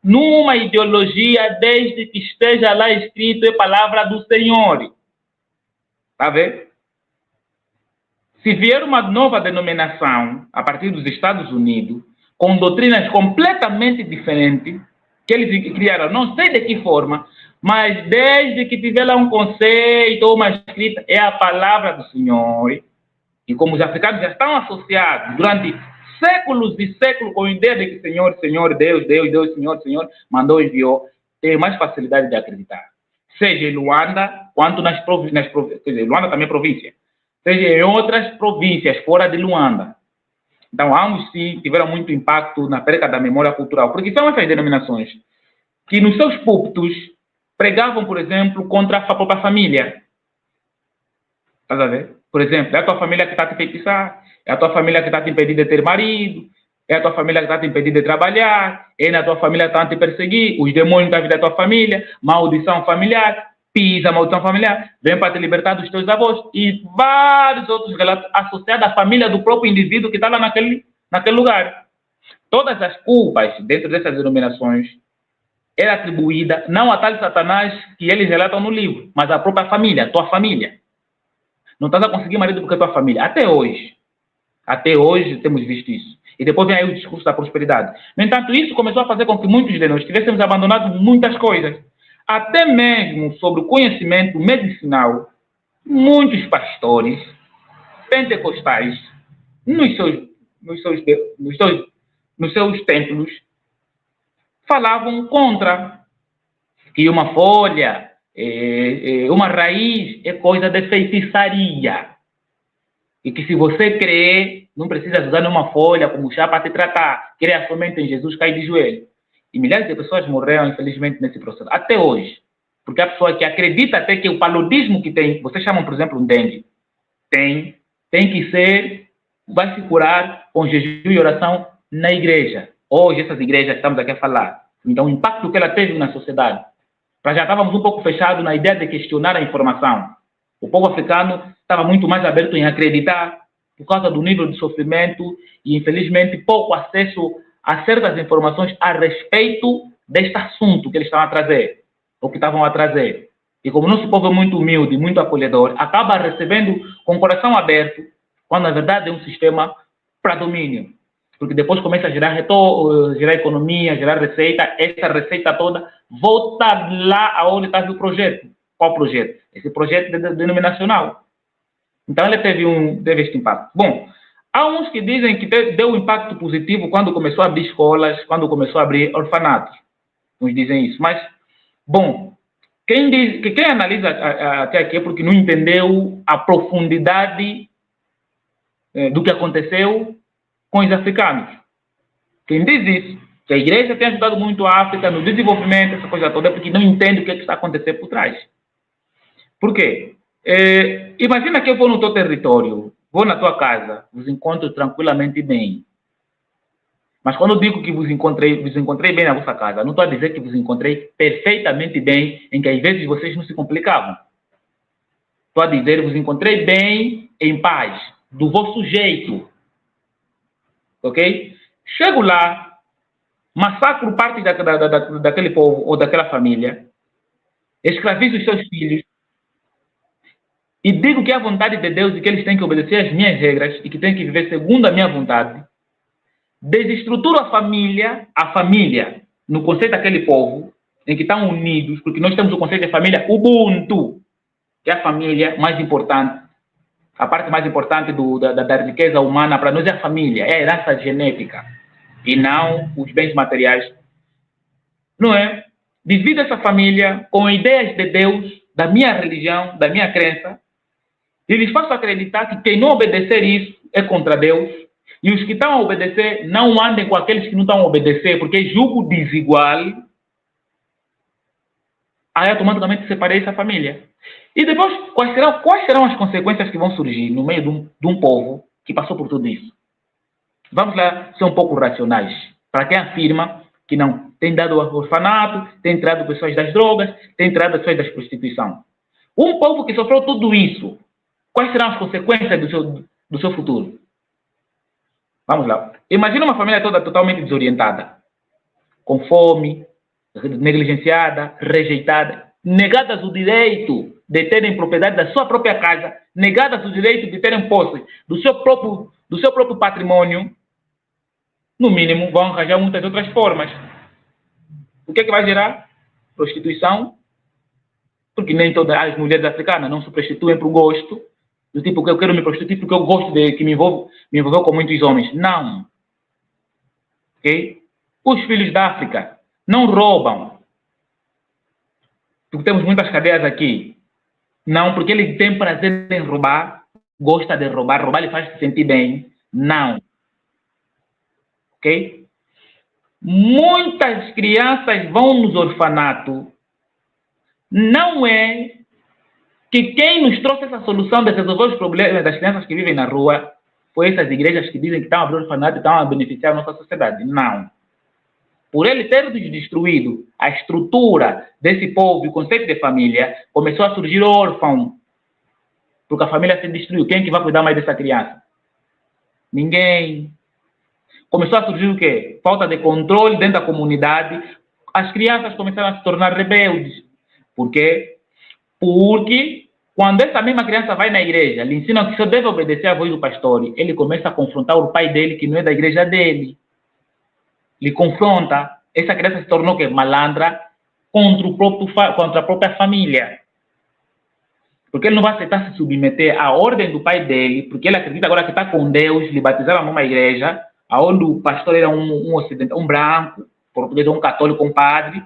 numa ideologia desde que esteja lá escrito a palavra do Senhor. Está vendo? Se vier uma nova denominação a partir dos Estados Unidos, com doutrinas completamente diferentes, que eles criaram, não sei de que forma, mas desde que tiver lá um conceito ou uma escrita, é a palavra do Senhor. E como os africanos já estão associados durante séculos e séculos com a ideia de que Senhor, Senhor, Deus, Deus, Deus, Senhor, Senhor, mandou e enviou, tem mais facilidade de acreditar. Seja em Luanda, quanto nas províncias, quer dizer, Luanda também é província, seja em outras províncias fora de Luanda. Então, ambos sim tiveram muito impacto na perda da memória cultural, porque são essas denominações que nos seus púlpitos pregavam, por exemplo, contra a própria família. Estás a ver? Por exemplo, é a tua família que está a te feitiçar, é a tua família que está a te impedir de ter marido, é a tua família que está a te impedir de trabalhar, é na tua família que está a te perseguir, os demônios da vida da tua família, maldição familiar, pisa, maldição familiar, vem para te libertar dos teus avós e vários outros relatos associados à família do próprio indivíduo que está lá naquele lugar. Todas as culpas dentro dessas denominações eram atribuídas não a tal Satanás que eles relatam no livro, mas à própria família, tua família. Não estás a conseguir marido porque é tua família. Até hoje temos visto isso. E depois vem aí o discurso da prosperidade. No entanto, isso começou a fazer com que muitos de nós tivéssemos abandonado muitas coisas. Até mesmo sobre o conhecimento medicinal, muitos pastores pentecostais, nos seus templos, falavam contra que uma folha, uma raiz é coisa de feitiçaria. E que se você crê, não precisa usar nenhuma folha como chá para te tratar. Crê somente em Jesus, cai de joelho. E milhares de pessoas morreram, infelizmente, nesse processo. Até hoje. Porque a pessoa que acredita até que o paludismo que tem, vocês chamam, por exemplo, um dengue, tem que ser, vai se curar com jejum e oração na igreja. Hoje, essas igrejas que estamos aqui a falar. Então, o impacto que ela teve na sociedade. Nós já estávamos um pouco fechados na ideia de questionar a informação. O povo africano estava muito mais aberto em acreditar por causa do nível de sofrimento e, infelizmente, pouco acesso a certas informações a respeito deste assunto que eles estavam a trazer, ou que estavam a trazer. E como o nosso povo é muito humilde, muito acolhedor, acaba recebendo com o coração aberto, quando na verdade é um sistema para domínio. Porque depois começa a gerar gerar economia, gerar receita, essa receita toda volta lá aonde estava o projeto. Qual projeto? Esse projeto denominacional. Então ele teve este impacto. Bom, há uns que dizem que deu um impacto positivo quando começou a abrir escolas, quando começou a abrir orfanatos. Uns dizem isso. Mas, bom, quem analisa até aqui é porque não entendeu a profundidade do que aconteceu com os africanos. Quem diz isso, que a igreja tem ajudado muito a África no desenvolvimento, essa coisa toda, é porque não entende o que está acontecendo por trás. Por quê? Imagina que eu vou no teu território, vou na tua casa, vos encontro tranquilamente bem. Mas quando eu digo que vos encontrei bem na vossa casa, não estou a dizer que vos encontrei perfeitamente bem, em que às vezes vocês não se complicavam. Estou a dizer que vos encontrei bem, em paz, do vosso jeito. Ok? Chego lá, massacro parte daquele povo ou daquela família, escravizo os seus filhos, e digo que é a vontade de Deus e que eles têm que obedecer às minhas regras e que têm que viver segundo a minha vontade. Desestruturo a família, no conceito daquele povo, em que estão unidos, porque nós temos o conceito de família Ubuntu, que é a família mais importante, a parte mais importante da riqueza humana para nós é a família, é a herança genética, e não os bens materiais. Não é? Divido essa família com ideias de Deus, da minha religião, da minha crença, e lhes faço acreditar que quem não obedecer isso é contra Deus, e os que estão a obedecer não andem com aqueles que não estão a obedecer, porque é julgo desigual. Aí automaticamente separei essa família. E depois, quais serão as consequências que vão surgir no meio de um povo que passou por tudo isso? Vamos lá ser um pouco racionais. Para quem afirma que não tem dado ao orfanato, tem tirado pessoas das drogas, tem tirado pessoas da prostituição. Um povo que sofreu tudo isso, quais serão as consequências do seu futuro? Vamos lá. Imagina uma família toda totalmente desorientada, com fome, negligenciada, rejeitada, negadas o direito de terem propriedade da sua própria casa, negadas o direito de terem posse do seu próprio patrimônio, no mínimo vão arranjar muitas outras formas. O que é que vai gerar? Prostituição, porque nem todas as mulheres africanas não se prostituem por gosto, do tipo que eu quero me prostituir porque eu gosto de que me envolver com muitos homens. Não. Ok? Os filhos da África não roubam, porque temos muitas cadeias aqui. Não, porque ele tem prazer em roubar, gosta de roubar, roubar lhe faz se sentir bem. Não. Ok? Muitas crianças vão nos orfanatos. Não é que quem nos trouxe essa solução de resolver os problemas das crianças que vivem na rua foi essas igrejas que dizem que estão a abrir orfanato e estão a beneficiar a nossa sociedade. Não. Por ele ter destruído a estrutura desse povo, o conceito de família, começou a surgir órfão. Porque a família se destruiu. Quem é que vai cuidar mais dessa criança? Ninguém. Começou a surgir o quê? Falta de controle dentro da comunidade. As crianças começaram a se tornar rebeldes. Por quê? Porque quando essa mesma criança vai na igreja, lhe ensinam que só deve obedecer à voz do pastor, ele começa a confrontar o pai dele, que não é da igreja dele. Lhe confronta. Essa criança se tornou que malandra contra a própria família. Porque ele não vai aceitar se submeter à ordem do pai dele, porque ele acredita agora que está com Deus, lhe batizaram numa igreja, onde o pastor era um branco, português, um católico, um padre.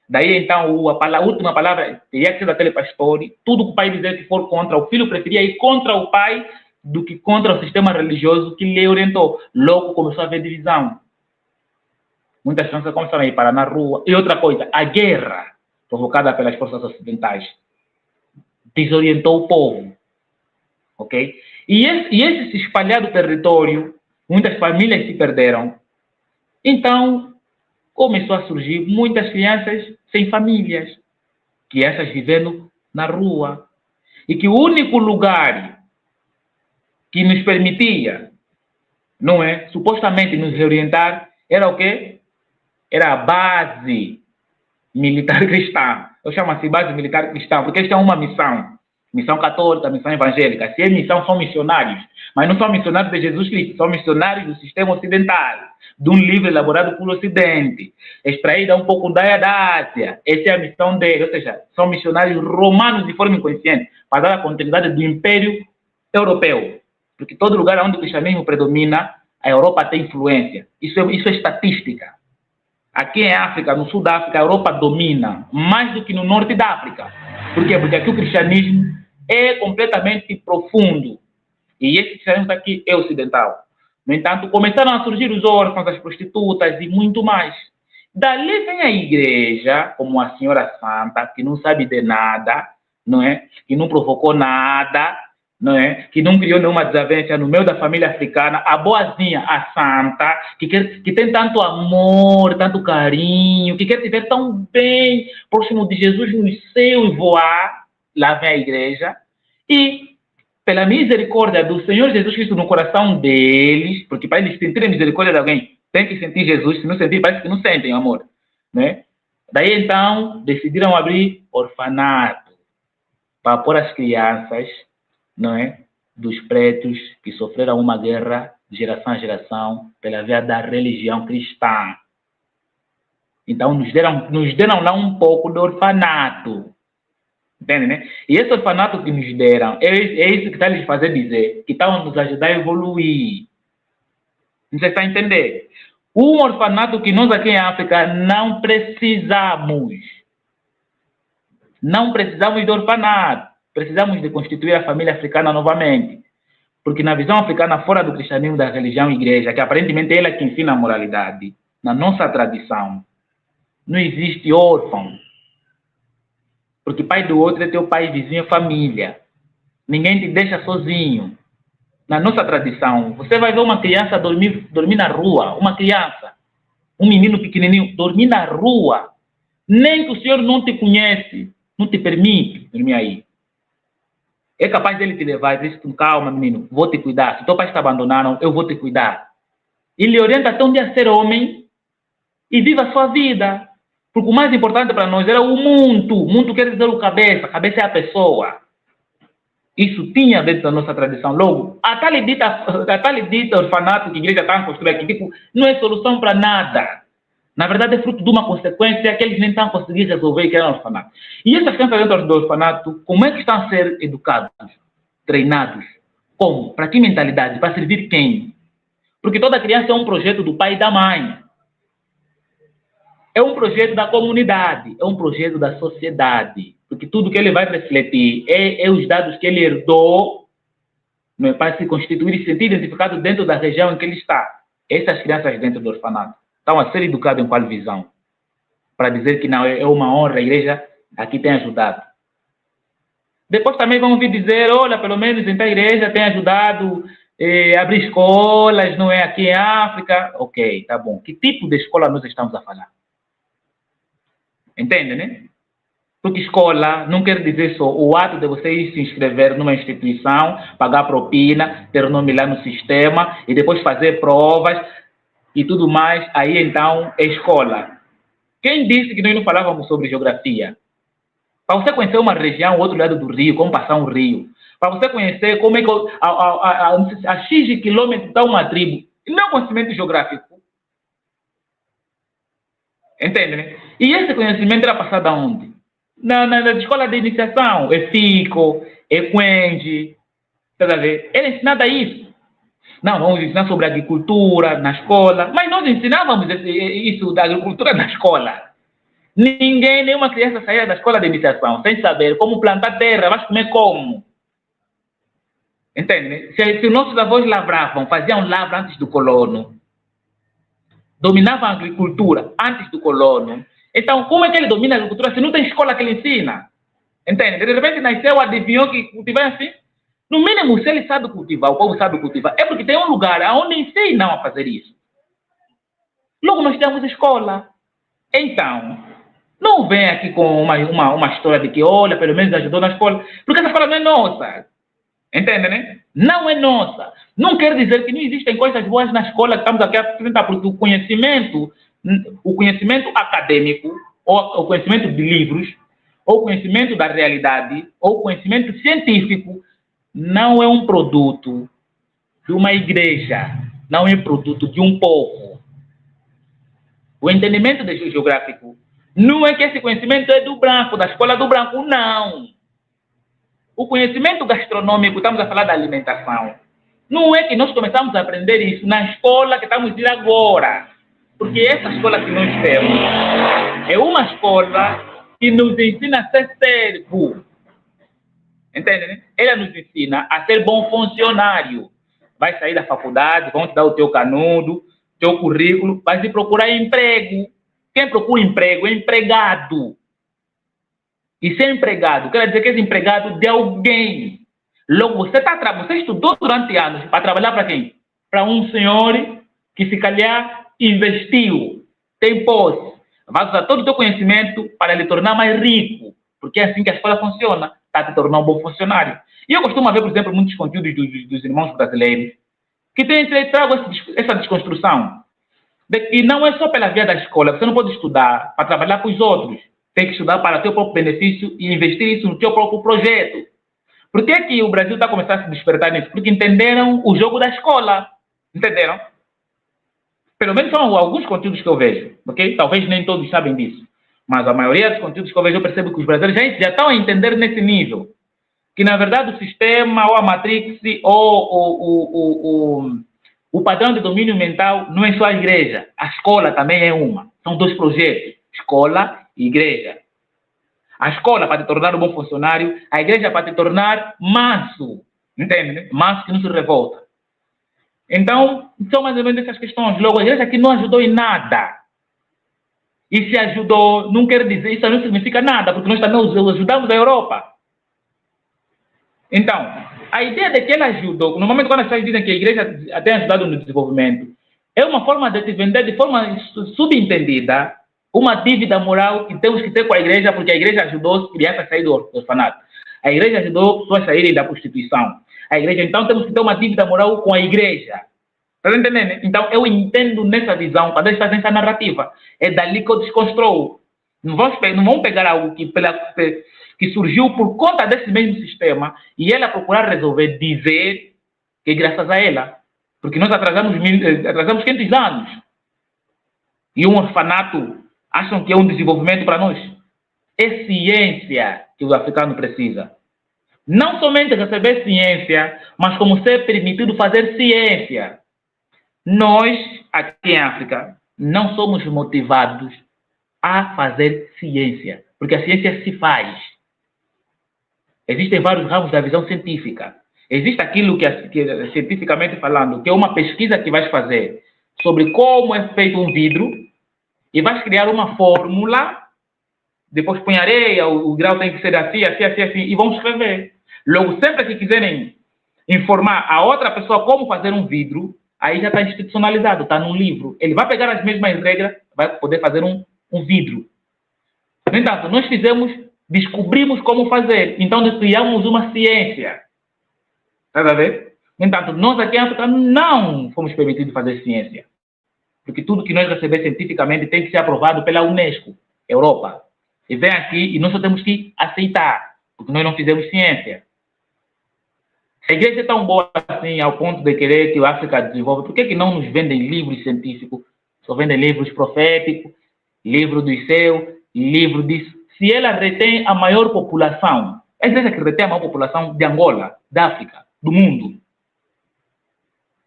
Daí, então, a última palavra teria que ser daquele pastor. Tudo que o pai dizer que for contra, o filho preferia ir contra o pai do que contra o sistema religioso que lhe orientou. Logo começou a haver divisão. Muitas crianças começaram a ir parar na rua. E outra coisa, a guerra provocada pelas forças ocidentais desorientou o povo. Ok? E esse espalhado território, muitas famílias se perderam. Então, começou a surgir muitas crianças sem famílias, crianças vivendo na rua. E que o único lugar que nos permitia, não é, supostamente nos reorientar, era o quê? Era a base militar cristã. Eu chamo assim base militar cristã, porque esta é uma missão. Missão católica, missão evangélica. Se é missão, são missionários. Mas não são missionários de Jesus Cristo, são missionários do sistema ocidental, de um livro elaborado pelo Ocidente, extraído um pouco da Ásia. Essa é a missão dele. Ou seja, são missionários romanos de forma inconsciente, para dar a continuidade do Império Europeu. Porque todo lugar onde o cristianismo predomina, a Europa tem influência. Isso é estatística. Aqui em África, no sul da África, a Europa domina, mais do que no norte da África. Por quê? Porque aqui o cristianismo é completamente profundo. E esse cristianismo aqui é ocidental. No entanto, começaram a surgir os órfãos, as prostitutas e muito mais. Dali vem a igreja, como a senhora santa, que não sabe de nada, não é? Que não provocou nada, não é? Que não criou nenhuma desavença no meio da família africana, a boazinha, a santa, que tem tanto amor, tanto carinho, que quer viver tão bem próximo de Jesus no céu e voar. Lá vem a igreja e, pela misericórdia do Senhor Jesus Cristo no coração deles, porque para eles sentirem misericórdia de alguém, tem que sentir Jesus. Se não sentir, parece que não sentem amor, né? Daí então decidiram abrir orfanato para pôr as crianças, não é, dos pretos que sofreram uma guerra de geração a geração pela via da religião cristã. Então nos deram lá um pouco de orfanato. Entende, né? E esse orfanato que nos deram é isso que está lhes fazendo dizer que estão nos ajudar a evoluir. Não sei se está a entender. Um orfanato que nós aqui em África não precisamos. Não precisamos de orfanato. Precisamos de constituir a família africana novamente. Porque na visão africana, fora do cristianismo, da religião, igreja, que aparentemente é ela que ensina a moralidade, na nossa tradição, não existe órfão. Porque pai do outro é teu pai, vizinho, família. Ninguém te deixa sozinho. Na nossa tradição, você vai ver uma criança dormir na rua, uma criança, um menino pequenininho, dormir na rua. Nem que o senhor não te conhece, não te permite dormir aí. É capaz dele te levar e dizer, calma, menino, vou te cuidar. Se teu pai está abandonado, eu vou te cuidar. Ele orienta até um dia a ser homem e viva a sua vida. Porque o mais importante para nós era o mundo. O mundo quer dizer o cabeça. A cabeça é a pessoa. Isso tinha dentro da nossa tradição. Logo, a tal dita orfanato que a igreja está a construir aqui, tipo, não é solução para nada. Na verdade, é fruto de uma consequência que eles nem estão conseguindo resolver, que era o orfanato. E essas crianças dentro do orfanato, como é que estão a ser educados, treinados? Como? Para que mentalidade? Para servir quem? Porque toda criança é um projeto do pai e da mãe. É um projeto da comunidade, é um projeto da sociedade. Porque tudo que ele vai refletir é os dados que ele herdou, não é, para se constituir e se sentir identificado dentro da região em que ele está. Essas crianças dentro do orfanato estão a ser educadas em qual visão? Para dizer que não, é uma honra, a igreja aqui tem ajudado. Depois também vão vir dizer, olha, pelo menos então a igreja tem ajudado a abrir escolas, não é, aqui em África. Ok, tá bom. Que tipo de escola nós estamos a falar? Entende, né? Porque escola não quer dizer só o ato de você ir se inscrever numa instituição, pagar propina, ter o nome lá no sistema e depois fazer provas e tudo mais. Aí então é escola. Quem disse que nós não falávamos sobre geografia? Para você conhecer uma região, o outro lado do rio, como passar um rio. Para você conhecer como é que a X quilômetros está uma tribo. Não é conhecimento geográfico. Entende, né? E esse conhecimento era passado aonde? Na escola de iniciação. É FICO, é Quenge. Tá a ver? Ele ensinava isso. Não, vamos ensinar sobre agricultura na escola. Mas nós ensinávamos isso da agricultura na escola. Ninguém, nenhuma criança saía da escola de iniciação sem saber como plantar terra, vai comer como. Entende, né? Se nossos avós lavravam, faziam lavra antes do colono, dominavam a agricultura antes do colono. Então, como é que ele domina a agricultura se não tem escola que ele ensina? Entende? De repente nasceu, adivinhou que cultivar assim. No mínimo, se ele sabe cultivar, o povo sabe cultivar, é porque tem um lugar onde ensinam a fazer isso. Logo, nós temos escola. Então, não vem aqui com uma história de que, olha, pelo menos ajudou na escola, porque essa escola não é nossa. Entende, né? Não é nossa. Não quer dizer que não existem coisas boas na escola que estamos aqui a apresentar, porque o conhecimento acadêmico, ou o conhecimento de livros, ou o conhecimento da realidade, ou o conhecimento científico, não é um produto de uma igreja, não é um produto de um povo. O entendimento geográfico não é que esse conhecimento é do branco, da escola do branco, não. O conhecimento gastronômico, estamos a falar da alimentação, não é que nós começamos a aprender isso na escola que estamos indo agora. Porque essa escola que nós temos é uma escola que nos ensina a ser servo. Entende, né? Ela nos ensina a ser bom funcionário. Vai sair da faculdade, vão te dar o teu canudo, teu currículo, vai se procurar emprego. Quem procura emprego é empregado. E ser empregado quer dizer que é empregado de alguém. Logo, você estudou durante anos para trabalhar para quem? Para um senhor que se calhar investiu, tem posse, vai usar todo o teu conhecimento para lhe tornar mais rico, porque é assim que a escola funciona, para te tornar um bom funcionário. E eu costumo ver, por exemplo, muitos conteúdos dos irmãos brasileiros que tragam essa desconstrução, de que não é só pela via da escola, você não pode estudar para trabalhar com os outros, tem que estudar para o teu próprio benefício e investir isso no teu próprio projeto. Por que é que o Brasil está começando a se despertar nisso? Porque entenderam o jogo da escola, entenderam? Pelo menos são alguns conteúdos que eu vejo, ok? Talvez nem todos sabem disso. Mas a maioria dos conteúdos que eu vejo, eu percebo que os brasileiros já estão a entender nesse nível. Que, na verdade, o sistema, ou a matrix, ou o padrão de domínio mental não é só a igreja. A escola também é uma. São dois projetos. Escola e igreja. A escola para te tornar um bom funcionário, a igreja para te tornar manso. Entende? Né? Manso que não se revolta. Então, são mais ou menos essas questões. Logo, a igreja aqui não ajudou em nada. E se ajudou, não quer dizer, isso não significa nada, porque nós também ajudamos a Europa. Então, a ideia de que ela ajudou, no momento quando as pessoas dizem que a igreja tem ajudado no desenvolvimento, é uma forma de te vender de forma subentendida uma dívida moral que temos que ter com a igreja, porque a igreja ajudou crianças a sair do orfanato. A igreja ajudou pessoas a saírem da prostituição. A igreja, então, temos que ter uma dívida moral com a igreja. Está entendendo? Então, eu entendo nessa visão, quando eles fazem essa narrativa, é dali que eu desconstruo. Não vamos pegar algo que surgiu por conta desse mesmo sistema e ela procurar resolver, dizer que é graças a ela. Porque nós atrasamos 500 anos. E um orfanato acham que é um desenvolvimento para nós. É ciência que o africano precisa. Não somente receber ciência, mas como ser permitido fazer ciência. Nós, aqui em África, não somos motivados a fazer ciência, porque a ciência se faz. Existem vários ramos da visão científica. Existe aquilo que cientificamente falando, que é uma pesquisa que vais fazer sobre como é feito um vidro e vais criar uma fórmula, depois põe areia, o grau tem que ser assim, e vão escrever. Logo, sempre que quiserem informar a outra pessoa como fazer um vidro, aí já está institucionalizado, está num livro. Ele vai pegar as mesmas regras, vai poder fazer um vidro. No entanto, nós descobrimos como fazer, então nós criamos uma ciência. Está a ver? No entanto, nós aqui em África não fomos permitidos fazer ciência. Porque tudo que nós recebemos cientificamente tem que ser aprovado pela Unesco, Europa. E vem aqui e nós só temos que aceitar, porque nós não fizemos ciência. A igreja é tão boa assim, ao ponto de querer que a África desenvolva. Por que não nos vendem livros científicos? Só vendem livros proféticos, livro do céu, livro disso. Se ela retém a maior população, a igreja que retém a maior população de Angola, da África, do mundo.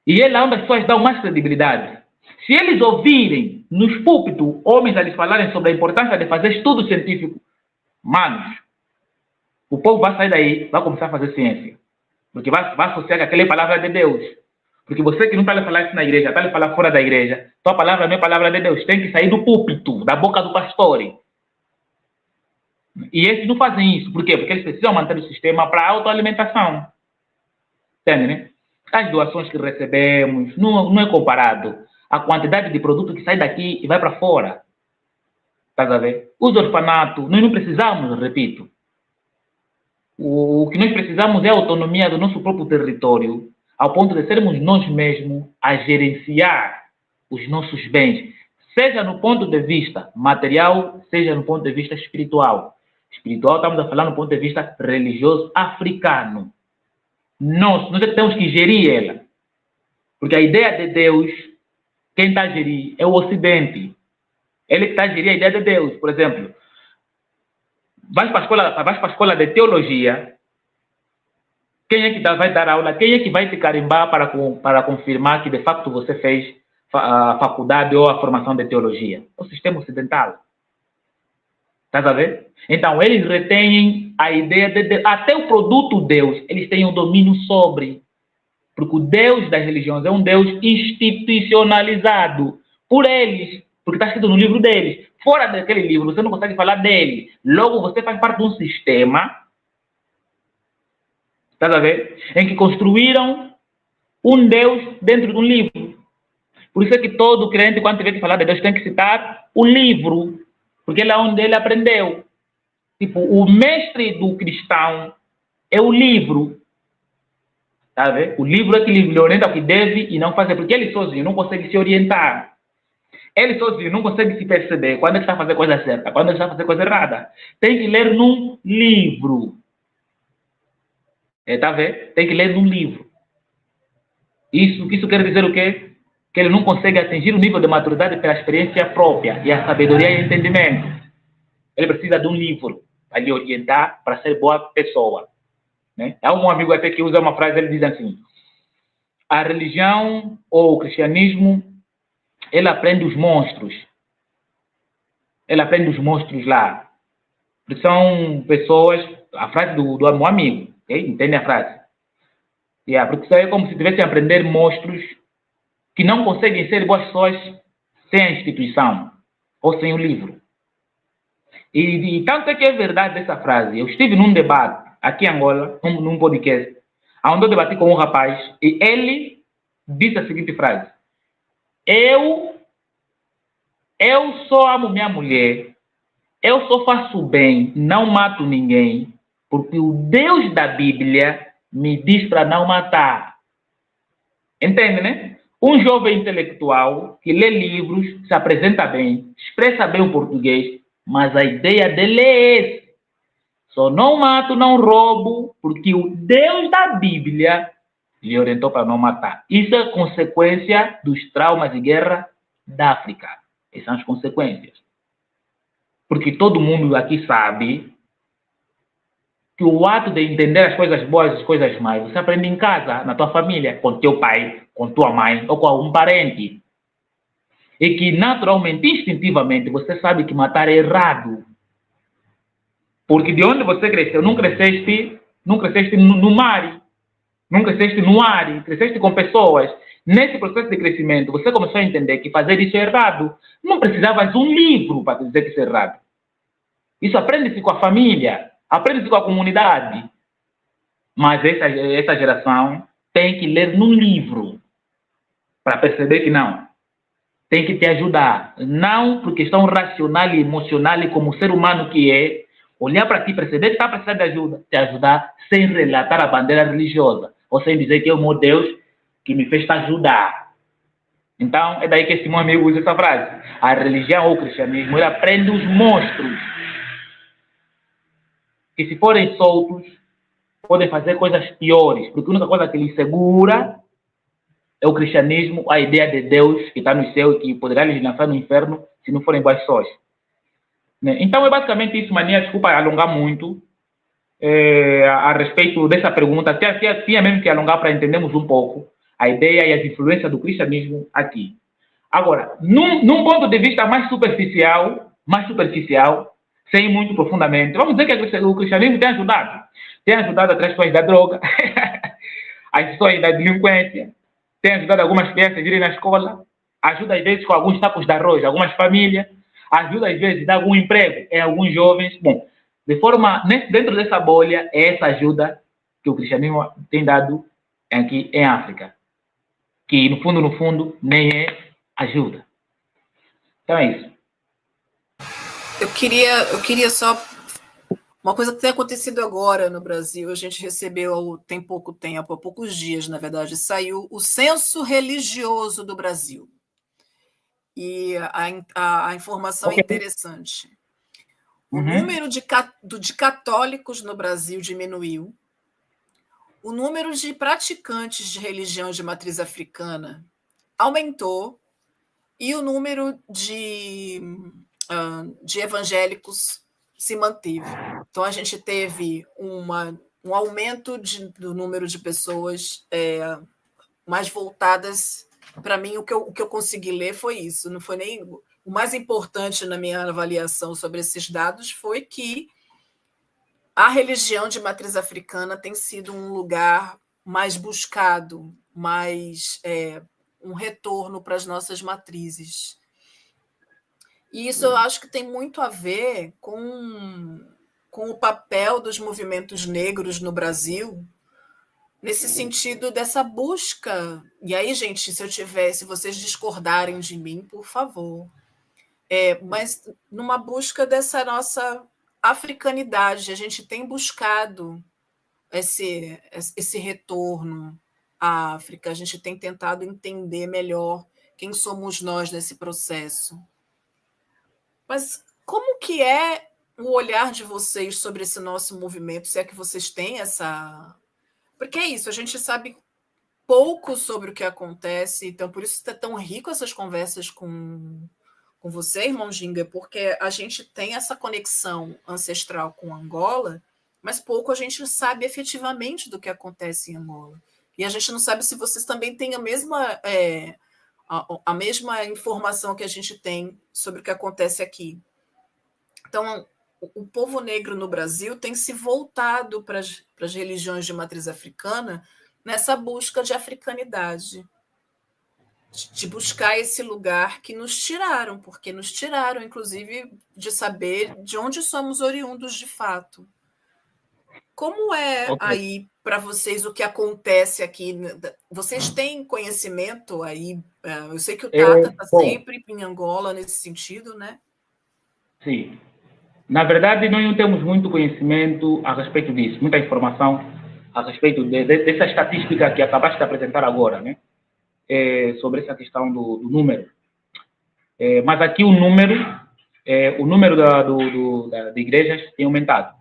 E ela é onde as pessoas dão mais credibilidade. Se eles ouvirem nos púlpitos homens a lhes falarem sobre a importância de fazer estudo científico, manos, o povo vai sair daí, vai começar a fazer ciência. Porque vai associar que aquela é a palavra de Deus. Porque você que não está a falar isso na igreja, está a falar fora da igreja, tua palavra não é palavra de Deus, tem que sair do púlpito, da boca do pastor. E esses não fazem isso. Por quê? Porque eles precisam manter o sistema para autoalimentação. Entende, né? As doações que recebemos não é comparado à quantidade de produto que sai daqui e vai para fora. Estás a ver? Os orfanatos, nós não precisamos, repito. O que nós precisamos é a autonomia do nosso próprio território, ao ponto de sermos nós mesmos a gerenciar os nossos bens, seja no ponto de vista material, seja no ponto de vista espiritual. Espiritual, estamos a falar no ponto de vista religioso africano. Nós é que temos que gerir ela. Porque a ideia de Deus, quem está a gerir é o Ocidente. Ele que está a gerir a ideia de Deus. Por exemplo, vais para a escola de teologia, quem é que vai dar aula? Quem é que vai te carimbar para confirmar que de facto você fez a faculdade ou a formação de teologia? O sistema ocidental. Estás a ver? Então, eles retêm a ideia de Deus. Até o produto Deus, eles têm um domínio sobre. Porque o Deus das religiões é um Deus institucionalizado por eles. Porque está escrito no livro deles. Fora daquele livro, você não consegue falar dele. Logo, você faz parte de um sistema, estás a ver? Em que construíram um Deus dentro de um livro. Por isso é que todo crente, quando tiver que falar de Deus, tem que citar o livro. Porque é lá onde ele aprendeu. Tipo, o mestre do cristão é o livro. Tá a ver? O livro é que lhe orienta o que deve e não fazer. Porque ele sozinho não consegue se orientar. Ele sozinho não consegue se perceber quando ele está a fazer coisa certa, quando ele está a fazer coisa errada. Tem que ler num livro. Tá a ver? Tem que ler num livro. Isso quer dizer o quê? Que ele não consegue atingir o nível de maturidade pela experiência própria e a sabedoria e entendimento. Ele precisa de um livro para lhe orientar para ser boa pessoa. Né? Há um amigo até que usa uma frase, ele diz assim: a religião ou o cristianismo, ele aprende os monstros. Ele aprende os monstros lá. Porque são pessoas, a frase do meu amigo, okay? Entende a frase? Porque é como se tivessem a aprender monstros que não conseguem ser boas pessoas sem a instituição ou sem o livro. E tanto é que é verdade essa frase. Eu estive num debate aqui em Angola, num podcast, onde eu debati com um rapaz e ele disse a seguinte frase: eu só amo minha mulher, eu só faço bem, não mato ninguém, porque o Deus da Bíblia me diz para não matar. Entende, né? Um jovem intelectual que lê livros, se apresenta bem, expressa bem o português, Mas a ideia dele é essa. Só não mato, não roubo, porque o Deus da Bíblia lhe orientou para não matar. Isso é consequência dos traumas de guerra da África. Essas são as consequências. Porque todo mundo aqui sabe que o ato de entender as coisas boas e as coisas más, você aprende em casa, na tua família, com teu pai, com tua mãe ou com algum parente. E que naturalmente, instintivamente, você sabe que matar é errado. Porque de onde você cresceu, não cresceste no mar, não cresceste no ar, cresceste com pessoas. Nesse processo de crescimento, você começou a entender que fazer isso é errado. Não precisavas de um livro para te dizer que isso é errado. Isso aprende-se com a família. Aprende-se com a comunidade. Mas essa geração tem que ler num livro para perceber que não. Tem que te ajudar. Não por questão racional e emocional e como ser humano que é, olhar para ti, perceber que está precisando de ajuda, te ajudar sem relatar a bandeira religiosa. Ou sem dizer que é o meu Deus que me fez te ajudar. Então, é daí que esse meu amigo usa essa frase. A religião ou o cristianismo, ele aprende os monstros. Que se forem soltos, podem fazer coisas piores, porque a única coisa que lhes segura é o cristianismo, a ideia de Deus que está no céu e que poderá lhes lançar no inferno se não forem boas pessoas. Então é basicamente isso, Mania, desculpa alongar muito a respeito dessa pergunta, tinha mesmo que alongar para entendermos um pouco a ideia e as influências do cristianismo aqui. Agora, num ponto de vista mais superficial, sem ir muito profundamente, vamos dizer que o cristianismo tem ajudado as questões da droga, as questões da delinquência, tem ajudado algumas crianças a irem na escola, ajuda às vezes com alguns sacos de arroz, algumas famílias, ajuda às vezes a dar algum emprego em alguns jovens. Bom, de forma, dentro dessa bolha, é essa ajuda que o cristianismo tem dado aqui em África, que no fundo, nem é ajuda. Então é isso. Eu queria só... Uma coisa que tem acontecido agora no Brasil, a gente recebeu, tem pouco tempo, há poucos dias, na verdade, saiu o Censo Religioso do Brasil. E a informação é interessante. O número de católicos no Brasil diminuiu. O número de praticantes de religião de matriz africana aumentou. E o número de evangélicos se manteve. Então, a gente teve um aumento do número de pessoas mais voltadas. Para mim, o que eu consegui ler foi isso. Não foi nem o mais importante na minha avaliação sobre esses dados, foi que a religião de matriz africana tem sido um lugar mais buscado, mais um retorno para as nossas matrizes. E isso eu acho que tem muito a ver com o papel dos movimentos negros no Brasil, nesse sentido dessa busca. E aí, gente, se vocês discordarem de mim, por favor. Mas numa busca dessa nossa africanidade, a gente tem buscado esse retorno à África, a gente tem tentado entender melhor quem somos nós nesse processo. Mas como que é o olhar de vocês sobre esse nosso movimento, se é que vocês têm essa... Porque é isso, a gente sabe pouco sobre o que acontece, então por isso é tão rico essas conversas com você, irmão Ginga, porque a gente tem essa conexão ancestral com Angola, mas pouco a gente sabe efetivamente do que acontece em Angola. E a gente não sabe se vocês também têm a mesma informação que a gente tem sobre o que acontece aqui. Então, o povo negro no Brasil tem se voltado para as religiões de matriz africana nessa busca de africanidade, de buscar esse lugar que nos tiraram, porque nos tiraram, inclusive, de saber de onde somos oriundos de fato. Como é aí para vocês o que acontece aqui? Vocês têm conhecimento aí? Eu sei que o Tata está sempre em Angola nesse sentido, né? Sim. Na verdade, nós não temos muito conhecimento a respeito disso, muita informação a respeito dessa estatística que acabaste de apresentar agora, né? Sobre essa questão do número. Mas aqui o número o número de igrejas tem aumentado.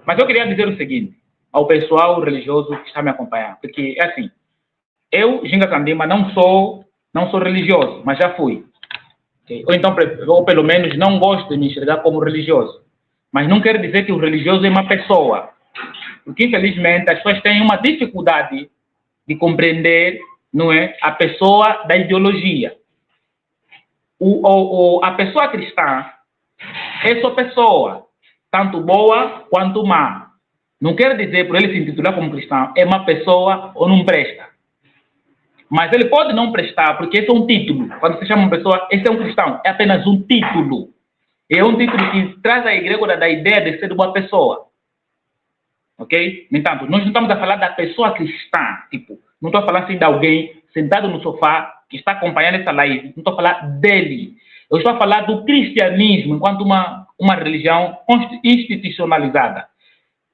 Mas eu queria dizer o seguinte ao pessoal religioso que está me acompanhando, porque é assim, eu, Ginga Candima, não sou religioso, mas já fui. Okay? Ou pelo menos não gosto de me enxergar como religioso. Mas não quer dizer que o religioso é uma pessoa. Porque, infelizmente, as pessoas têm uma dificuldade de compreender, não é, a pessoa da ideologia. A pessoa cristã é só pessoa, tanto boa quanto má. Não quer dizer, por ele se intitular como cristão, é uma pessoa ou não presta. Mas ele pode não prestar, porque esse é um título. Quando se chama uma pessoa, esse é um cristão. É apenas um título. É um título que traz a egrégora da ideia de ser uma pessoa. Ok? No entanto, nós não estamos a falar da pessoa cristã. Tipo, não estou a falar assim de alguém sentado no sofá que está acompanhando essa live. Não estou a falar dele. Eu estou a falar do cristianismo enquanto uma religião institucionalizada.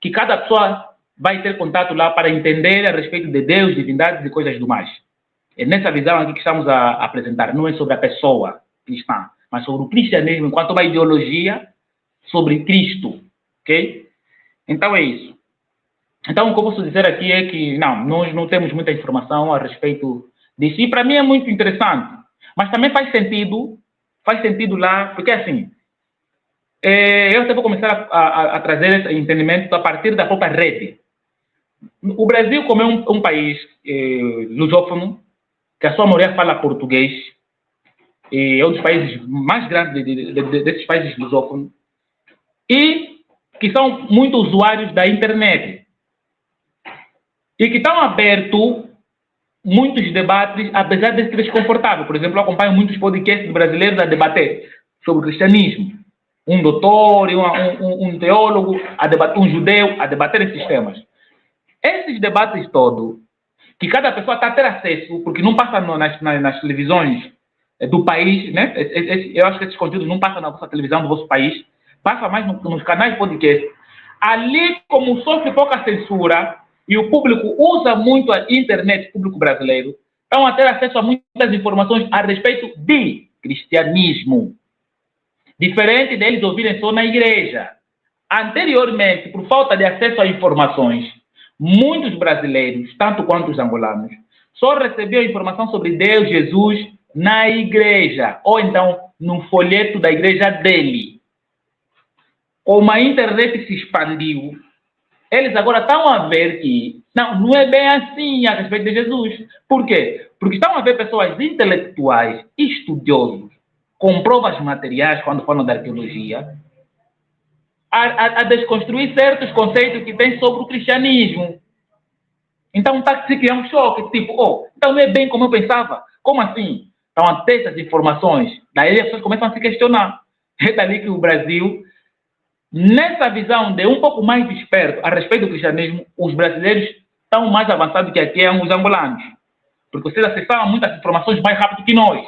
Que cada pessoa vai ter contato lá para entender a respeito de Deus, divindades e coisas do mais. É nessa visão aqui que estamos a apresentar. Não é sobre a pessoa cristã, mas sobre o cristianismo enquanto uma ideologia sobre Cristo. Ok? Então é isso. Então o que eu posso dizer aqui é que nós não temos muita informação a respeito disso. E para mim é muito interessante. Mas também faz sentido lá, porque assim, eu até vou começar a trazer esse entendimento a partir da própria rede. O Brasil, como é um país lusófono, que a sua maioria fala português, é um dos países mais grandes desses países lusófonos, e que são muito usuários da internet, e que estão abertos muitos debates, apesar de ser desconfortável. Por exemplo, eu acompanho muitos podcasts brasileiros a debater sobre o cristianismo. Um doutor, um teólogo, um judeu, a debater esses temas. Esses debates todos, que cada pessoa está a ter acesso, porque não passa nas televisões do país, né? Eu acho que esses conteúdos não passam na vossa televisão do vosso país, passa mais nos canais de podcast. Ali, como sofre pouca censura, e o público usa muito a internet, o público brasileiro, estão a ter acesso a muitas informações a respeito de cristianismo. Diferente deles ouvirem só na igreja. Anteriormente, por falta de acesso a informações, muitos brasileiros, tanto quanto os angolanos, só recebiam informação sobre Deus, Jesus, na igreja, ou então no folheto da igreja dele. Como a internet se expandiu, eles agora estão a ver que não é bem assim a respeito de Jesus. Por quê? Porque estão a ver pessoas intelectuais, estudiosos, com provas materiais, quando falam da arqueologia, a desconstruir certos conceitos que têm sobre o cristianismo. Então está a se criar um choque, tipo, então não é bem como eu pensava. Como assim? Estão a ter essas informações. Daí as pessoas começam a se questionar. É dali que o Brasil, nessa visão de um pouco mais desperto a respeito do cristianismo, os brasileiros estão mais avançados que aqui os angolanos. Porque vocês acessavam muitas informações mais rápido que nós.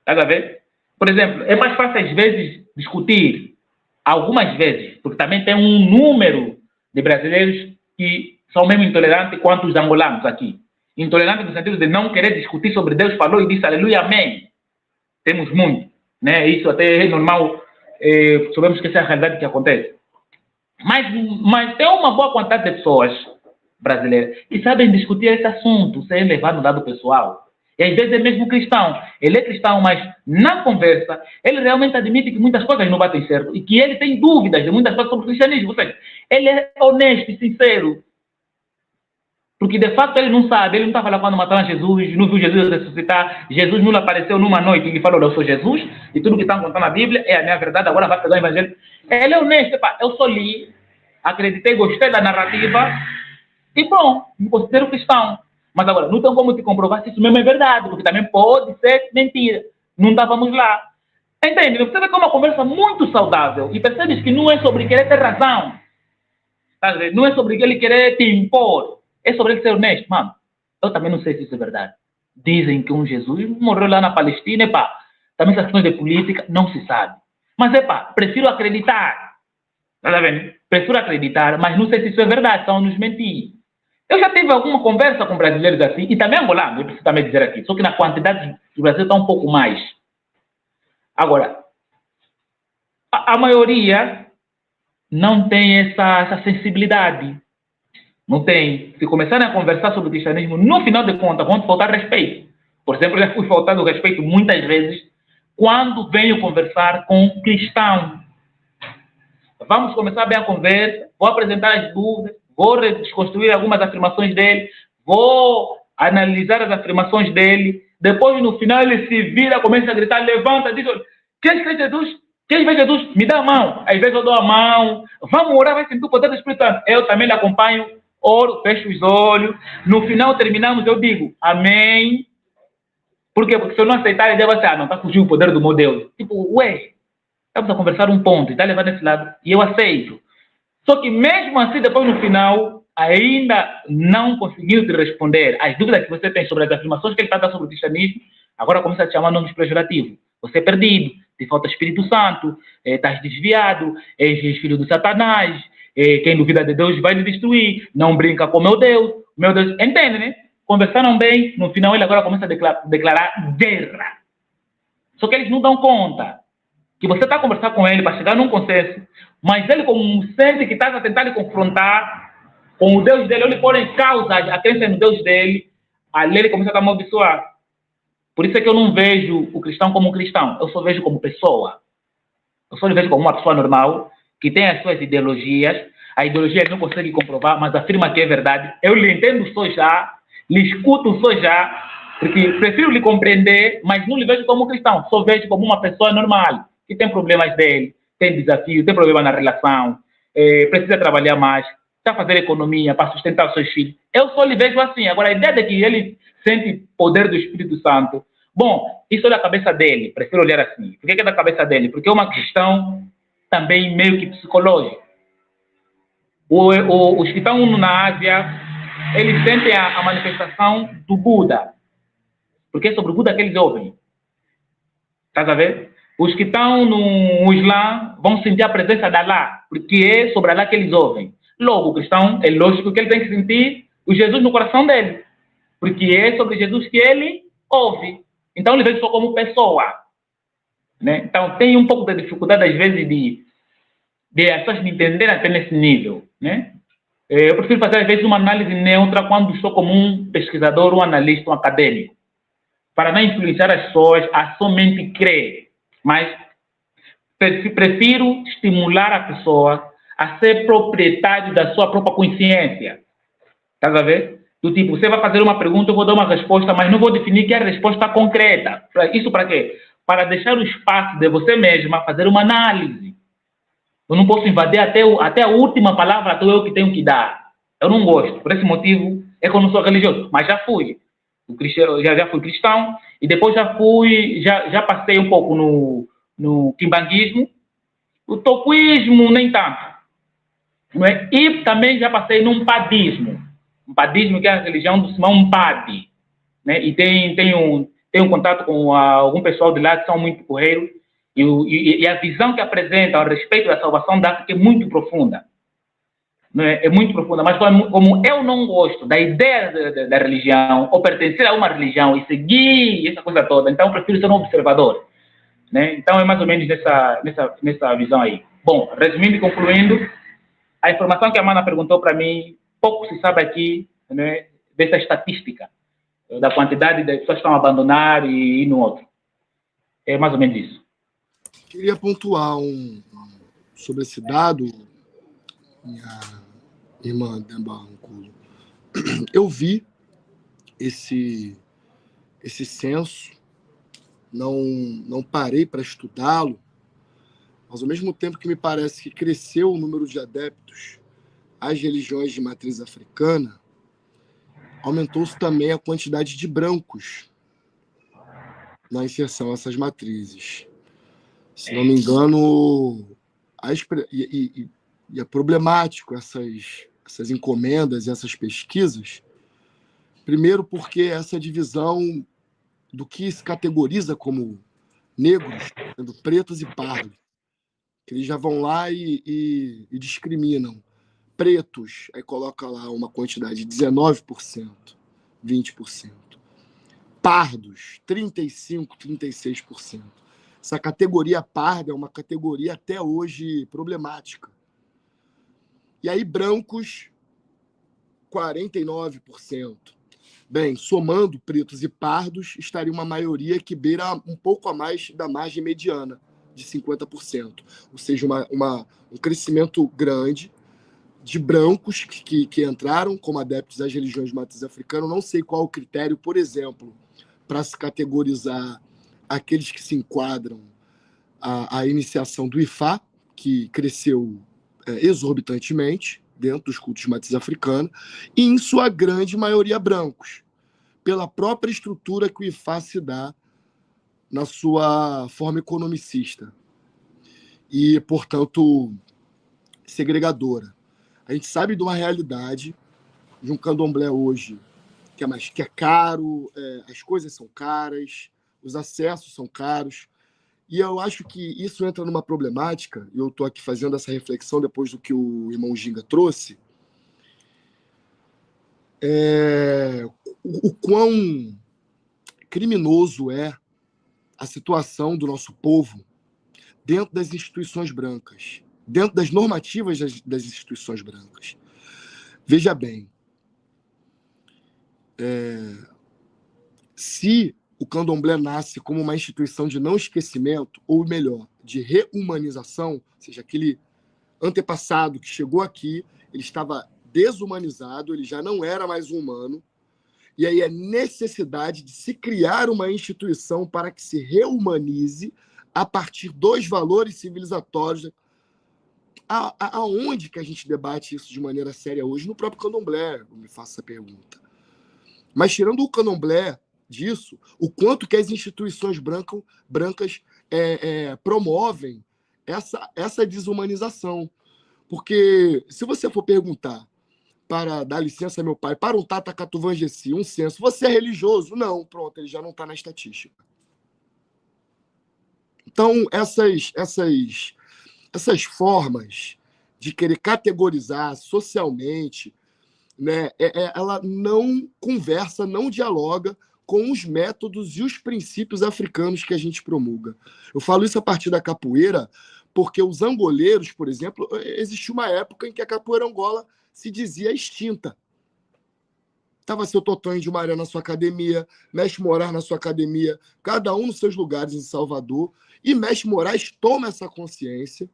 Está a ver? Por exemplo, é mais fácil às vezes discutir, algumas vezes, porque também tem um número de brasileiros que são mesmo intolerantes quanto os angolanos aqui. Intolerantes no sentido de não querer discutir sobre Deus falou e disse aleluia, amém. Temos muito, né? Isso até é normal, sabemos que essa é a realidade que acontece. Mas tem uma boa quantidade de pessoas brasileiras que sabem discutir esse assunto sem levar no lado pessoal. E às vezes é mesmo cristão. Ele é cristão, mas na conversa ele realmente admite que muitas coisas não batem certo e que ele tem dúvidas de muitas coisas sobre o cristianismo. Ou seja, ele é honesto e sincero. Porque de fato ele não sabe, ele não está falando quando mataram Jesus, não viu Jesus ressuscitar, Jesus não lhe apareceu numa noite e ele falou, eu sou Jesus, e tudo que estão contando na Bíblia é a minha verdade, agora vai pegar o evangelho. Ele é honesto, eu só li, acreditei, gostei da narrativa, e bom, me considero cristão. Mas agora, não tem como te comprovar se isso mesmo é verdade, porque também pode ser mentira. Não estávamos lá. Entende? Você vê que é uma conversa muito saudável e percebes que não é sobre querer ter razão. Tá? Não é sobre ele querer te impor. É sobre ele ser honesto. Mano, eu também não sei se isso é verdade. Dizem que um Jesus morreu lá na Palestina. Também essas questões de política não se sabe. Mas, prefiro acreditar. Tá vendo? Prefiro acreditar, mas não sei se isso é verdade. Estão a nos mentir. Eu já tive alguma conversa com brasileiros assim, e também angolanos, eu preciso também dizer aqui, só que na quantidade do Brasil está um pouco mais. Agora, a maioria não tem essa sensibilidade. Não tem. Se começarem a conversar sobre o cristianismo, no final de contas, vão faltar respeito. Por exemplo, eu já fui faltado respeito muitas vezes quando venho conversar com um cristão. Vamos começar bem a conversa, vou apresentar as dúvidas, vou desconstruir algumas afirmações dele, vou analisar as afirmações dele. Depois, no final, ele se vira, começa a gritar, levanta, diz: quem crê em Jesus? Quem vê Jesus? Me dá a mão. Às vezes eu dou a mão. Vamos orar, vai sentir o poder do Espírito Santo. Eu também lhe acompanho, oro, fecho os olhos. No final, terminamos, eu digo amém. Por quê? Porque se eu não aceitar, ele deve ser, não, está fugindo o poder do meu Deus. Tipo, ué, estamos a conversar um ponto, e está levando esse lado, e eu aceito. Só que mesmo assim, depois no final, ainda não conseguiu te responder as dúvidas que você tem sobre as afirmações que ele está dando sobre o cristianismo, agora começa a te chamar nomes pejorativos. Você é perdido, te falta Espírito Santo, estás desviado, és filho do Satanás, quem duvida de Deus vai lhe destruir, não brinca com meu Deus, entende, né? Conversaram bem, no final ele agora começa a declarar guerra. Só que eles não dão conta que você está a conversar com ele para chegar num consenso, mas ele, como sente que está a tentar lhe confrontar com o Deus dele, ele pôr em causa a crença no Deus dele, ali ele começa a amaldiçoar. Por isso é que eu não vejo o cristão como um cristão, eu só vejo como pessoa. Eu só vejo como uma pessoa normal, que tem as suas ideologias, a ideologia ele não consegue comprovar, mas afirma que é verdade. Eu lhe entendo só já, lhe escuto só já, porque prefiro lhe compreender, mas não lhe vejo como um cristão, só vejo como uma pessoa normal, que tem problemas dele, tem desafios, tem problema na relação, precisa trabalhar mais, está a fazer economia para sustentar os seus filhos. Eu só lhe vejo assim. Agora, a ideia de que ele sente poder do Espírito Santo, bom, isso é da cabeça dele, prefiro olhar assim. Por que é da cabeça dele? Porque é uma questão também meio que psicológica. Os que estão na Ásia, eles sentem a manifestação do Buda, porque é sobre o Buda que eles ouvem. Estás a ver? Os que estão no Islã vão sentir a presença de Allah, porque é sobre Allah que eles ouvem. Logo, o cristão, é lógico que ele tem que sentir o Jesus no coração dele, porque é sobre Jesus que ele ouve. Então, ele vê só como pessoa. Né? Então, tem um pouco de dificuldade, às vezes, de as pessoas me entenderem até nesse nível. Né? Eu prefiro fazer, às vezes, uma análise neutra quando estou como um pesquisador, um analista, um acadêmico, para não influenciar as pessoas a somente crer. Mas prefiro estimular a pessoa a ser proprietário da sua própria consciência. Estás a ver? Do tipo, você vai fazer uma pergunta, eu vou dar uma resposta, mas não vou definir que é a resposta concreta. Isso para quê? Para deixar o espaço de você mesma fazer uma análise. Eu não posso invadir até a última palavra, que eu que tenho que dar. Eu não gosto. Por esse motivo, é que eu não sou religioso, mas já fui. Já fui cristão, e depois já passei um pouco no quimbanguismo, o toquismo nem tanto. Não é? E também já passei num padismo. Um padismo que é a religião do Simão Padi. Né? E tem um contato com algum pessoal de lá que são muito porreiros, e a visão que apresentam a respeito da salvação da África é muito profunda. É muito profunda, mas como eu não gosto da ideia da religião, ou pertencer a uma religião e seguir essa coisa toda, então eu prefiro ser um observador. Né? Então é mais ou menos nessa visão aí. Bom, resumindo e concluindo, a informação que a Mana perguntou para mim, pouco se sabe aqui, né, dessa estatística, da quantidade de pessoas que estão a abandonar e ir no outro. É mais ou menos isso. Queria pontuar sobre esse dado, minha irmã Dembarranculo. Eu vi esse censo, não parei para estudá-lo, mas ao mesmo tempo que me parece que cresceu o número de adeptos às religiões de matriz africana, aumentou-se também a quantidade de brancos na inserção a essas matrizes. Se não me engano, é problemático essas encomendas, essas pesquisas, primeiro porque essa divisão do que se categoriza como negros, sendo pretos e pardos, que eles já vão lá e discriminam. Pretos, aí coloca lá uma quantidade de 19%, 20%. Pardos, 35%, 36%. Essa categoria parda é uma categoria até hoje problemática. E aí, brancos, 49%. Bem, somando pretos e pardos, estaria uma maioria que beira um pouco a mais da margem mediana, de 50%. Ou seja, um crescimento grande de brancos que entraram como adeptos às religiões de matriz africana. Eu não sei qual o critério, por exemplo, para se categorizar aqueles que se enquadram à iniciação do Ifá, que cresceu exorbitantemente dentro dos cultos de matriz africana, e em sua grande maioria brancos, pela própria estrutura que o Ifá se dá na sua forma economicista e, portanto, segregadora. A gente sabe de uma realidade de um candomblé hoje que é caro, as coisas são caras, os acessos são caros, e eu acho que isso entra numa problemática, e eu estou aqui fazendo essa reflexão depois do que o irmão Ginga trouxe, o quão criminoso é a situação do nosso povo dentro das instituições brancas, dentro das normativas das instituições brancas. Veja bem, se o candomblé nasce como uma instituição de não esquecimento, ou melhor, de reumanização, ou seja, aquele antepassado que chegou aqui, ele estava desumanizado, ele já não era mais um humano, e aí a necessidade de se criar uma instituição para que se reumanize a partir dos valores civilizatórios. Aonde que a gente debate isso de maneira séria hoje? No próprio candomblé, eu me faço essa pergunta. Mas tirando o candomblé disso, o quanto que as instituições brancas promovem essa desumanização. Porque se você for perguntar para dar licença, meu pai, para um Tata Catuvangessi, um censo, você é religioso? Não, pronto, ele já não está na estatística. Então, essas formas de querer categorizar socialmente, né, ela não conversa, não dialoga com os métodos e os princípios africanos que a gente promulga. Eu falo isso a partir da capoeira, porque os angoleiros, por exemplo, existiu uma época em que a capoeira Angola se dizia extinta. Estava seu Totonho de Maré na sua academia, Mestre Moraes na sua academia, cada um nos seus lugares em Salvador, e Mestre Moraes toma essa consciência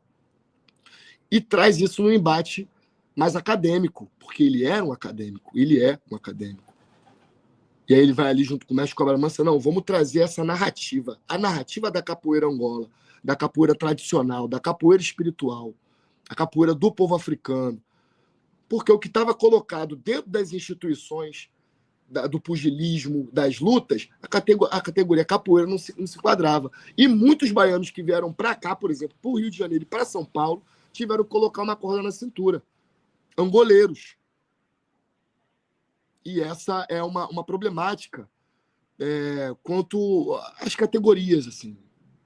e traz isso no embate mais acadêmico, porque ele era um acadêmico, ele é um acadêmico. E aí ele vai ali junto com o Mestre Cobra Mansa, não, vamos trazer essa narrativa, a narrativa da capoeira Angola, da capoeira tradicional, da capoeira espiritual, a capoeira do povo africano. Porque o que estava colocado dentro das instituições do pugilismo, das lutas, a categoria capoeira não se enquadrava. E muitos baianos que vieram para cá, por exemplo, para o Rio de Janeiro e para São Paulo, tiveram que colocar uma corda na cintura. Angoleiros. E essa é uma problemática quanto às categorias, assim,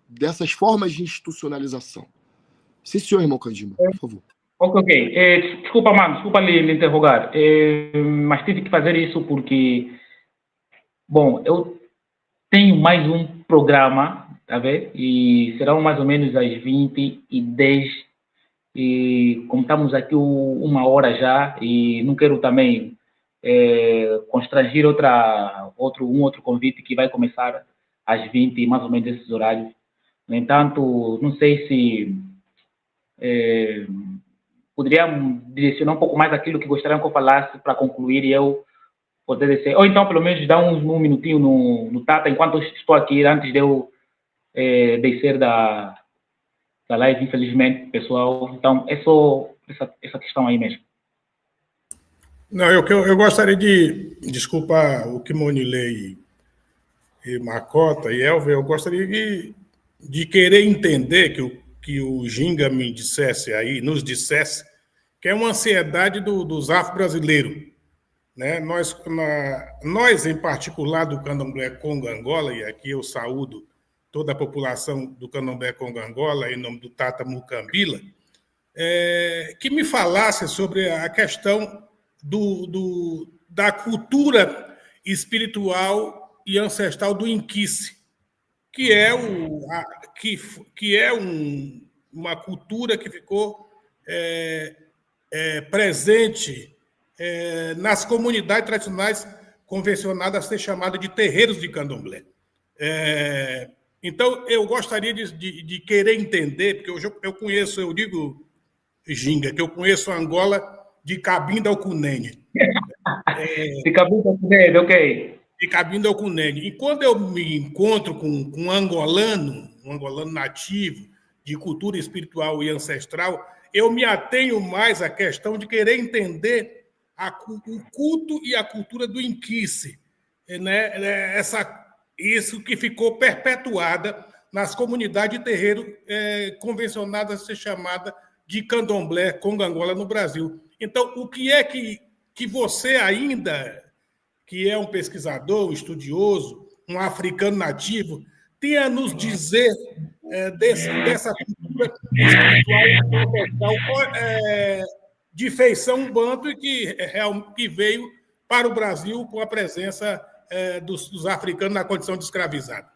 dessas formas de institucionalização. Sim, senhor, irmão Candima, por favor. Ok. Desculpa, mano, desculpa lhe interrogar, mas tive que fazer isso porque, bom, eu tenho mais um programa, tá vendo? E serão mais ou menos às 20h10, e como estamos aqui 1 hora já, e não quero também constranger um outro convite que vai começar às 20, mais ou menos esses horários. No entanto, não sei se poderiam direcionar um pouco mais aquilo que gostariam que eu falasse para concluir e eu poder descer. Ou então, pelo menos, dar um minutinho no Tata, enquanto eu estou aqui, antes de eu descer da live, infelizmente, pessoal. Então, é só essa questão aí mesmo. Não, eu gostaria de desculpar o Kimonilei e Macota e Elver, eu gostaria de querer entender que o Ginga me dissesse aí, nos dissesse, que é uma ansiedade dos afro-brasileiros. Né? Nós, em particular, do Candomblé Congo-Angola, e aqui eu saúdo toda a população do Candomblé Congo-Angola, em nome do Tata Mucambila, que me falasse sobre a questão da cultura espiritual e ancestral do Inquice. que é, uma cultura que ficou presente nas comunidades tradicionais convencionadas a ser chamada de terreiros de candomblé. Então, eu gostaria de querer entender, porque eu conheço, eu digo, Ginga, que eu conheço Angola de Cabinda ao Cunene. De Cabinda ao Cunene, ok. De Cabinda ao Cunene. E quando eu me encontro com um angolano nativo, de cultura espiritual e ancestral, eu me atenho mais à questão de querer entender o culto e a cultura do Inquice, né? Isso que ficou perpetuada nas comunidades de terreiro convencionadas a ser chamada de candomblé, conga-angola no Brasil. Então, o que é que você ainda, que é um pesquisador, um estudioso, um africano nativo, tem a nos dizer dessa cultura espiritual de feição banto e que veio para o Brasil com a presença dos africanos na condição de escravizado?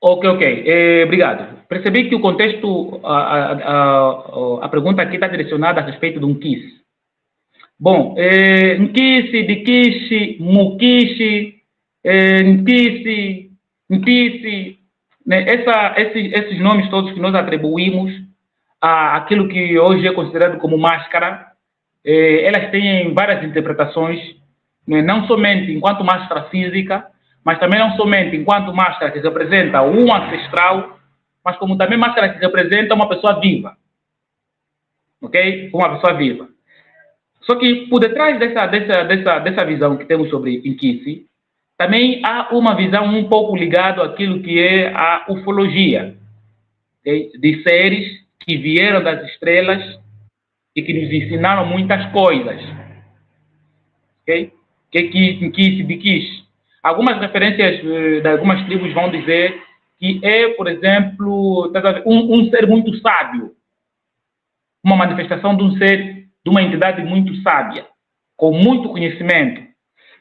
Ok. Obrigado. Percebi que o contexto, a pergunta aqui está direcionada a respeito de um Nkice. Bom, Nkice, Dikixe, Mukixe, Nkice, né? Esses nomes todos que nós atribuímos àquilo que hoje é considerado como máscara, elas têm várias interpretações, né? Não somente enquanto máscara física, mas também não somente enquanto máscara que representa um ancestral, mas como também máscara que representa uma pessoa viva. Ok? Uma pessoa viva. Só que por detrás dessa visão que temos sobre Nkice, também há uma visão um pouco ligada àquilo que é a ufologia, okay? De seres que vieram das estrelas e que nos ensinaram muitas coisas. Ok? Nkice, Dikixe. Algumas referências de algumas tribos vão dizer que é, por exemplo, um ser muito sábio, uma manifestação de um ser, de uma entidade muito sábia, com muito conhecimento,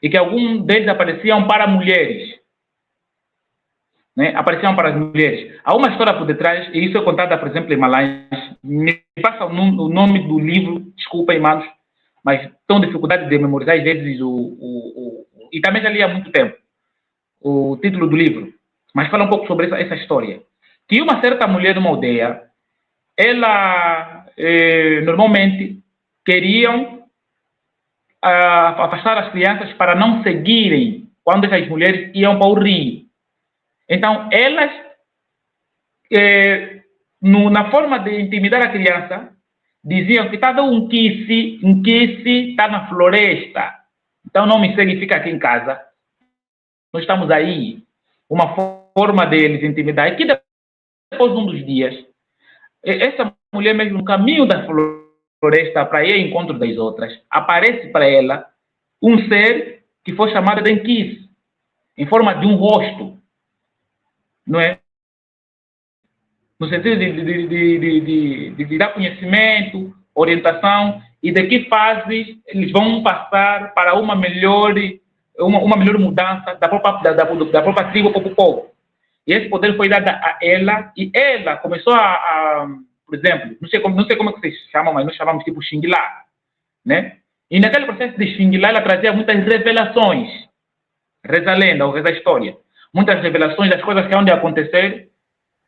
e que alguns deles apareciam para mulheres, né? Apareciam para as mulheres. Há uma história por detrás, e isso é contada, por exemplo, em Malães. Me passa o nome do livro, desculpem, manos, mas tenho dificuldade de memorizar às vezes e também já li há muito tempo o título do livro, mas fala um pouco sobre essa história. Que uma certa mulher de uma aldeia, ela normalmente queriam afastar as crianças para não seguirem quando essas mulheres iam para o rio. Então, elas, na forma de intimidar a criança, diziam que está um Nkice está na floresta. Então não me segue e fica aqui em casa. Nós estamos aí. Uma forma deles intimidar. E que depois de um dos dias, essa mulher mesmo no caminho da floresta para ir ao encontro das outras, aparece para ela um ser que foi chamado de Nkice, em forma de um rosto. Não é? No sentido de dar conhecimento, orientação, e de que fases eles vão passar para uma melhor mudança da própria tribo para o povo. E esse poder foi dado a ela, e ela começou por exemplo, não sei como é que vocês chamam, mas nós chamamos tipo Xinguilá, né? E naquele processo de Xinguilá, ela trazia muitas revelações, reza a lenda ou reza a história, muitas revelações das coisas que vão acontecer,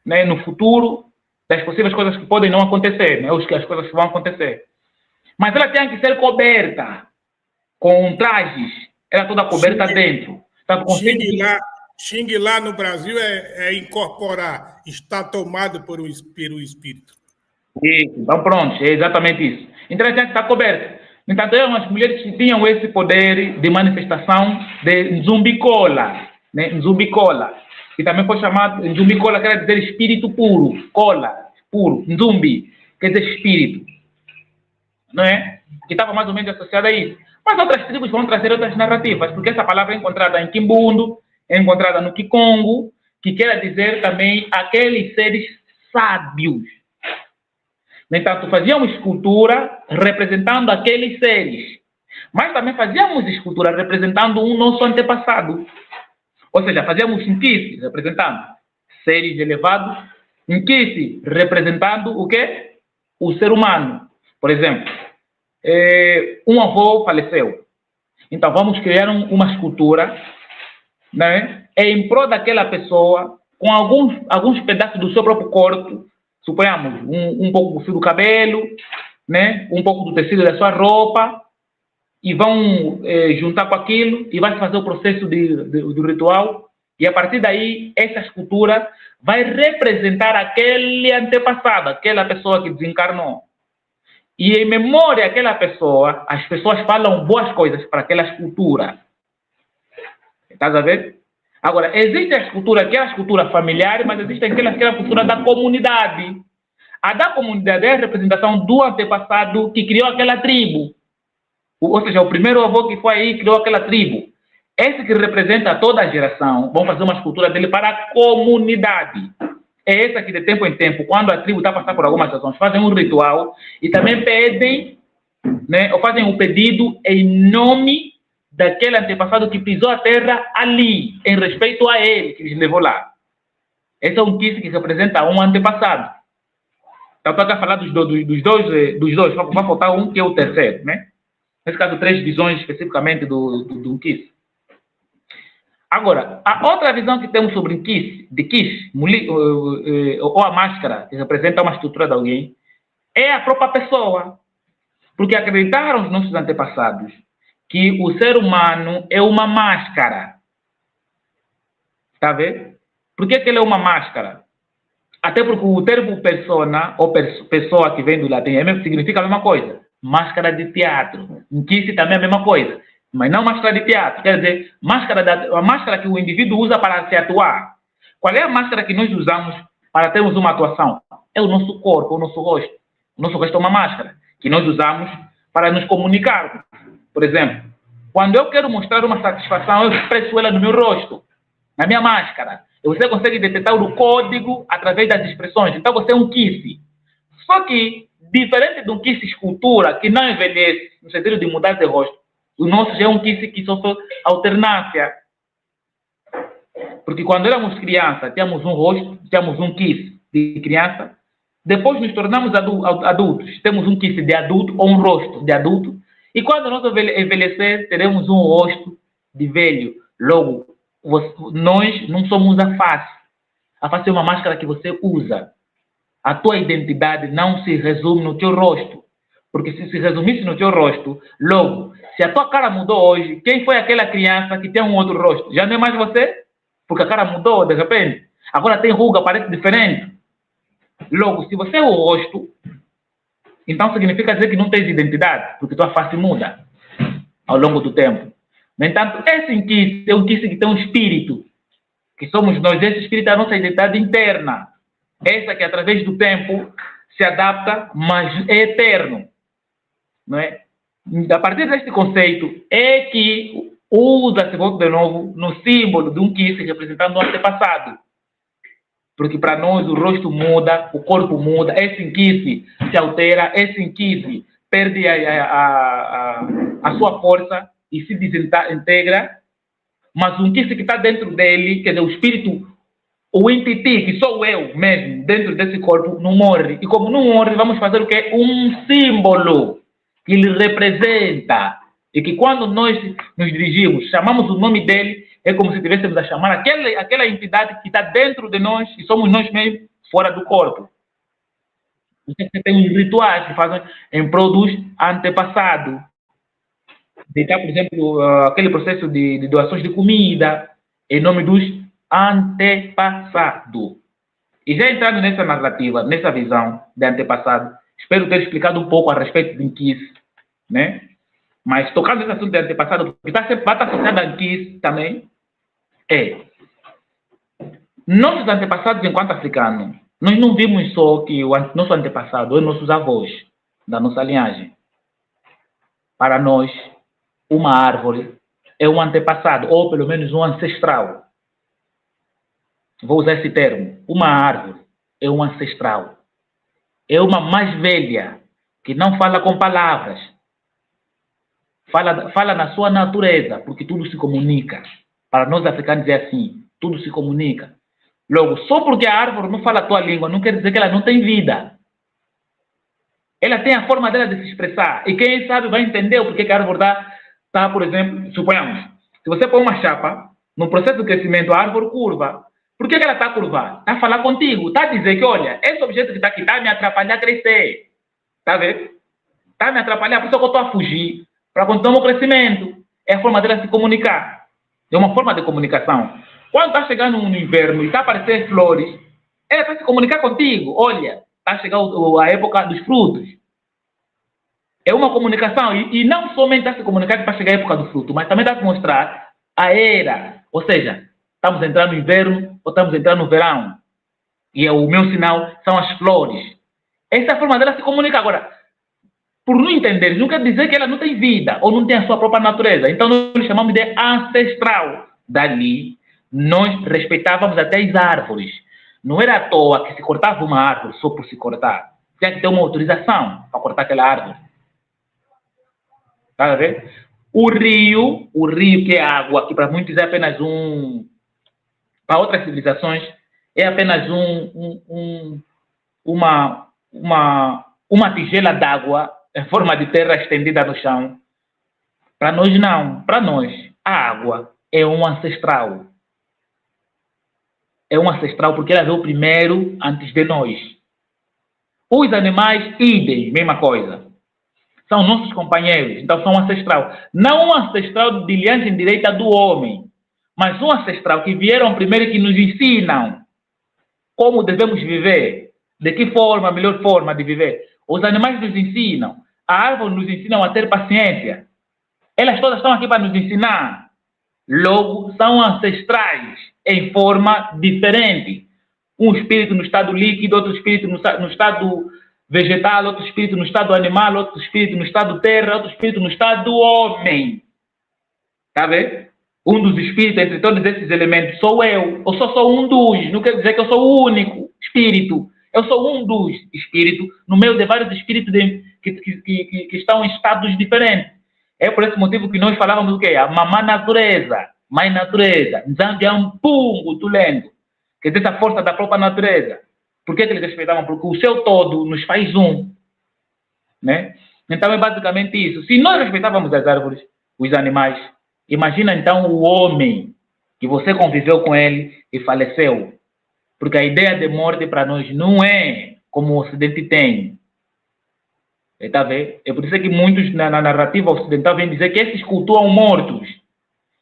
né, no futuro, das possíveis coisas que podem não acontecer, né, as coisas que vão acontecer. Mas ela tinha que ser coberta com trajes, era toda coberta dentro. Xinguilá no Brasil é incorporar, está tomado por um espírito. Isso, então pronto, é exatamente isso. Então ela tinha que estar coberta. Então eram as mulheres que tinham esse poder de manifestação de Nzumbicola, né? Nzumbicola, que também foi chamado, Nzumbicola quer dizer espírito puro, cola, puro, Nzumbi, quer dizer espírito, não é? Que estava mais ou menos associada a isso. Mas outras tribos vão trazer outras narrativas, porque essa palavra é encontrada em Quimbundo, é encontrada no Kikongo, que quer dizer também aqueles seres sábios. No entanto, fazíamos escultura representando aqueles seres, mas também fazíamos escultura representando um nosso antepassado. Ou seja, fazíamos Nkisi representando seres elevados, Nkisi representando o quê? O ser humano. Por exemplo, um avô faleceu. Então, vamos criar uma escultura, né, em prol daquela pessoa, com alguns pedaços do seu próprio corpo, suponhamos, um pouco do fio do cabelo, né, um pouco do tecido da sua roupa, e vão juntar com aquilo, e vai fazer o processo do ritual, e a partir daí, essa escultura vai representar aquele antepassado, aquela pessoa que desencarnou. E em memória daquela pessoa, as pessoas falam boas coisas para aquela escultura. Estás a ver? Agora, existe a escultura, que é a escultura familiar, mas existe aquela escultura da comunidade. A da comunidade é a representação do antepassado que criou aquela tribo. Ou seja, o primeiro avô que foi aí criou aquela tribo. Esse que representa toda a geração, vão fazer uma escultura dele para a comunidade. É essa que de tempo em tempo, quando a tribo está passando por algumas situações, fazem um ritual e também pedem, né, ou fazem um pedido em nome daquele antepassado que pisou a terra ali, em respeito a ele, que lhes levou lá. Esse é um Nkisi que representa um antepassado. Então, estou a falar dos dois, vai faltar um que é o terceiro, né? Nesse caso, 3 visões especificamente do Nkisi. Agora, a outra visão que temos sobre Nkisi, de Kish, ou a máscara, que representa uma estrutura de alguém, é a própria pessoa. Porque acreditaram os nossos antepassados que o ser humano é uma máscara. Está a ver? Por que ele é uma máscara? Até porque o termo persona, ou pessoa que vem do latim, significa a mesma coisa. Máscara de teatro. Nkisi também é a mesma coisa. Mas não máscara de teatro. Quer dizer, a máscara que o indivíduo usa para se atuar. Qual é a máscara que nós usamos para termos uma atuação? É o nosso corpo, o nosso rosto. O nosso rosto é uma máscara que nós usamos para nos comunicar. Por exemplo, quando eu quero mostrar uma satisfação, eu expresso ela no meu rosto, na minha máscara. E você consegue detectar o código através das expressões. Então você é um Nkisi. Só que, diferente de um Nkisi escultura, que não envelhece, no sentido de mudar de rosto, o nosso já é um Nkisi que sofre alternância. Porque quando éramos crianças, tínhamos um rosto, tínhamos um Nkisi de criança. Depois nos tornamos adultos. Temos um Nkisi de adulto ou um rosto de adulto. E quando nós envelhecer, teremos um rosto de velho. Logo, nós não somos a face. A face é uma máscara que você usa. A tua identidade não se resume no teu rosto. Porque se resumisse no teu rosto, logo, se a tua cara mudou hoje, quem foi aquela criança que tem um outro rosto? Já não é mais você? Porque a cara mudou, de repente. Agora tem ruga, parece diferente. Logo, se você é o rosto, então significa dizer que não tens identidade, porque tua face muda ao longo do tempo. No entanto, esse Nkisi é um Nkisi que tem um espírito, que somos nós. Esse espírito é a nossa identidade interna. Essa que através do tempo se adapta, mas é eterno. Não é? A partir deste conceito é que usa-se, volto de novo, no símbolo de um Nkisi representando o antepassado. Porque para nós o rosto muda, o corpo muda, esse Nkisi se altera, esse Nkisi perde a sua força e se desintegra, mas o Nkisi que está dentro dele, quer dizer, o espírito, o entity, que sou eu mesmo, dentro desse corpo, não morre. E como não morre, vamos fazer o quê? Um símbolo que ele representa. E que quando nós nos dirigimos, chamamos o nome dele, é como se estivéssemos a chamar aquela entidade que está dentro de nós e somos nós mesmos fora do corpo. Você tem os rituais que fazem em prol dos antepassados. Deitar, por exemplo, aquele processo de doações de comida em nome dos antepassados. E já entrando nessa narrativa, nessa visão de antepassado, espero ter explicado um pouco a respeito de Nkisi, né? Mas tocando nesse assunto de antepassado, porque está sempre associado a Nkisi também, nossos antepassados enquanto africanos, nós não vimos só que o nosso antepassado, os nossos avós, da nossa linhagem. Para nós, uma árvore é um antepassado, ou pelo menos um ancestral. Vou usar esse termo. Uma árvore é um ancestral. É uma mais velha, que não fala com palavras. Fala na sua natureza, porque tudo se comunica. Para nós africanos é assim, tudo se comunica. Logo, só porque a árvore não fala a tua língua, não quer dizer que ela não tem vida. Ela tem a forma dela de se expressar. E quem sabe vai entender o porquê que a árvore está, por exemplo, suponhamos, se você põe uma chapa, no processo de crescimento, a árvore curva. Por que ela está curvada? Está a falar contigo, está a dizer que, olha, esse objeto que está aqui está a me atrapalhar a crescer. Está a ver? Está a me atrapalhar, por isso que eu estou a fugir, para continuar o crescimento. É a forma dela se comunicar. É uma forma de comunicação. Quando está chegando no inverno e está a aparecer flores, ela está a se comunicar contigo. Olha, está chegando a época dos frutos. É uma comunicação. E não somente está a se comunicar para chegar a época do fruto, mas também está a mostrar a era. Ou seja, estamos entrando no inverno ou estamos entrando no verão. E o meu sinal são as flores. Essa é a forma dela se comunicar. Agora, por não entender, não quer dizer que ela não tem vida ou não tem a sua própria natureza. Então, nós chamamos de ancestral. Dali, nós respeitávamos até as árvores. Não era à toa que se cortava uma árvore só por se cortar. Tinha que ter uma autorização para cortar aquela árvore. Está a ver? O rio que é água, que para muitos é apenas para outras civilizações, é apenas uma tigela d'água em forma de terra estendida no chão. Para nós não. Para nós, a água é um ancestral. É um ancestral porque ela veio primeiro antes de nós. Os animais, idem, mesma coisa. São nossos companheiros, então são ancestral. Não um ancestral de linhagem direita do homem, mas um ancestral que vieram primeiro e que nos ensinam como devemos viver, de que forma, a melhor forma de viver. Os animais nos ensinam, a árvore nos ensinam a ter paciência. Elas todas estão aqui para nos ensinar. Logo, são ancestrais em forma diferente. Um espírito no estado líquido, outro espírito no estado vegetal, outro espírito no estado animal, outro espírito no estado terra, outro espírito no estado homem. Está vendo? Um dos espíritos entre todos esses elementos sou eu. Eu sou um dos. Não quer dizer que eu sou o único espírito. Eu sou um dos espíritos no meio de vários espíritos que estão em estados diferentes. É por esse motivo que nós falávamos o quê? A mamã natureza, mãe natureza, Nzambiampungu, tu lendo. Que diz a força da própria natureza. Por que eles respeitavam? Porque o seu todo nos faz um. Né? Então é basicamente isso. Se nós respeitávamos as árvores, os animais, imagina então o homem que você conviveu com ele e faleceu. Porque a ideia de morte para nós não é como o Ocidente tem. Está a ver? É por isso que muitos na narrativa ocidental vêm dizer que esses cultuam mortos.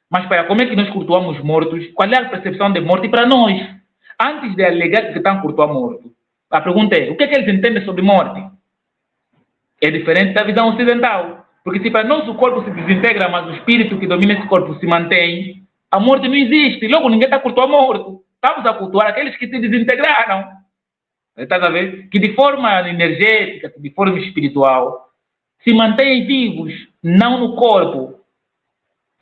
Mas para como é que nós cultuamos mortos? Qual é a percepção de morte para nós? Antes de alegar que estão cultuando morto, a pergunta é, o que é que eles entendem sobre morte? É diferente da visão ocidental. Porque se para nós o corpo se desintegra, mas o espírito que domina esse corpo se mantém, a morte não existe. Logo, ninguém está cultuando morto. Estamos a cultuar aqueles que se desintegraram. Está a ver? Que de forma energética, de forma espiritual, se mantêm vivos, não no corpo.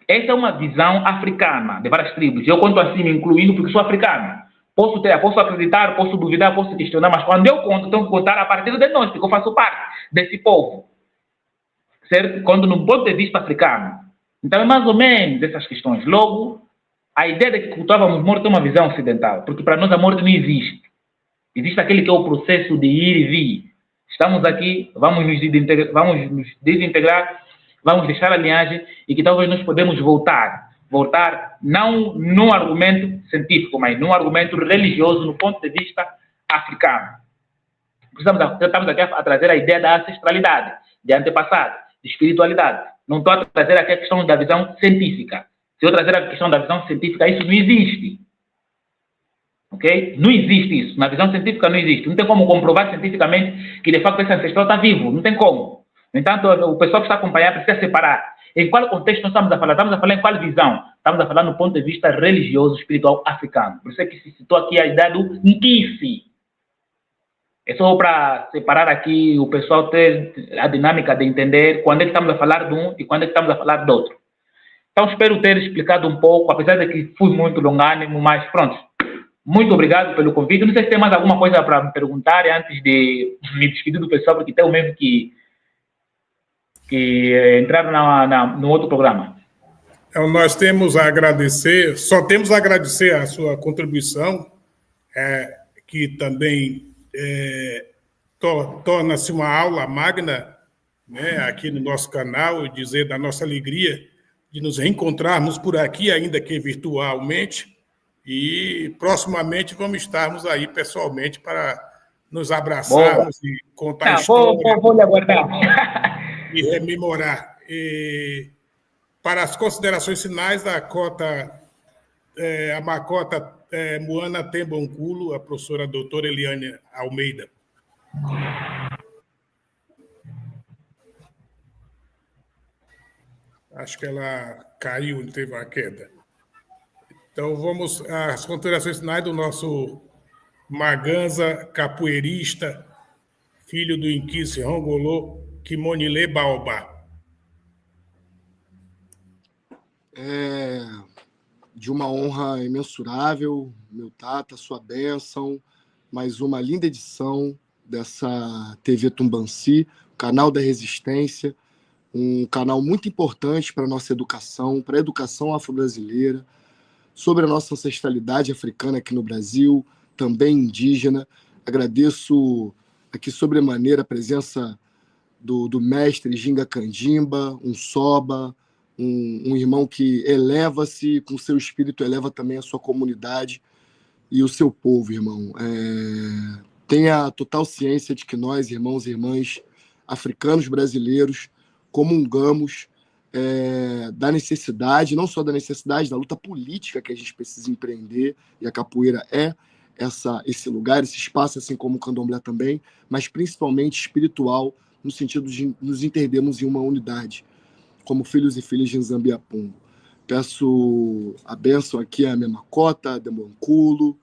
Essa é uma visão africana, de várias tribos. Eu conto assim, me incluindo, porque sou africano. Posso acreditar, posso duvidar, posso questionar, mas quando eu conto, tenho que contar a partir de nós, porque eu faço parte desse povo. Certo? Quando no ponto de vista africano. Então é mais ou menos essas questões. Logo, a ideia de que cultuávamos morte é uma visão ocidental, porque para nós a morte não existe. Existe aquele que é o processo de ir e vir. Estamos aqui, vamos nos desintegrar, vamos deixar a linhagem e que talvez nós podemos voltar. Voltar não num argumento científico, mas num argumento religioso no ponto de vista africano. Estamos aqui a trazer a ideia da ancestralidade, de antepassado, de espiritualidade. Não estou a trazer aqui a questão da visão científica. Se eu trazer a questão da visão científica, isso não existe. Ok? Não existe isso. Na visão científica não existe. Não tem como comprovar cientificamente que de facto esse ancestral está vivo. Não tem como. No entanto, o pessoal que está acompanhando precisa separar. Em qual contexto nós estamos a falar? Estamos a falar em qual visão? Estamos a falar no ponto de vista religioso, espiritual, africano. Por isso é que se citou aqui a ideia do Nkisi. É só para separar aqui o pessoal ter a dinâmica de entender quando é que estamos a falar de um e quando é que estamos a falar do outro. Então, espero ter explicado um pouco, apesar de que fui muito longânimo, mas pronto. Muito obrigado pelo convite. Não sei se tem mais alguma coisa para me perguntar antes de me despedir do pessoal, porque tenho mesmo que entrar no outro programa. Então, nós temos a agradecer, só temos a agradecer a sua contribuição, que também torna-se uma aula magna, né, aqui no nosso canal, e dizer da nossa alegria de nos reencontrarmos por aqui, ainda que virtualmente, e proximamente vamos estarmos aí pessoalmente para nos abraçarmos e contar história. Vou lhe aguardar. E rememorar. E, para as considerações finais, a Macota Moana Tembonculo, a professora doutora Eliane Almeida. Acho que ela caiu, teve uma queda. Então, vamos às considerações finais do nosso Maganza capoeirista, filho do Inquice Rongolô, Kimonile Baobá. De uma honra imensurável, meu tata, sua bênção, mais uma linda edição dessa TV Tumbanci, canal da Resistência, um canal muito importante para a nossa educação, para a educação afro-brasileira, sobre a nossa ancestralidade africana aqui no Brasil, também indígena. Agradeço aqui sobremaneira a presença do mestre Ginga Kandimba, um soba, um irmão que eleva-se, com seu espírito eleva também a sua comunidade e o seu povo, irmão. Tenha total ciência de que nós, irmãos e irmãs africanos brasileiros, comungamos da necessidade, não só da necessidade, da luta política que a gente precisa empreender, e a capoeira é esse lugar, esse espaço, assim como o candomblé também, mas principalmente espiritual, no sentido de nos entendermos em uma unidade, como filhos e filhas de Nzambiapungo. Peço a bênção aqui a minha Macota, a Dembanculo,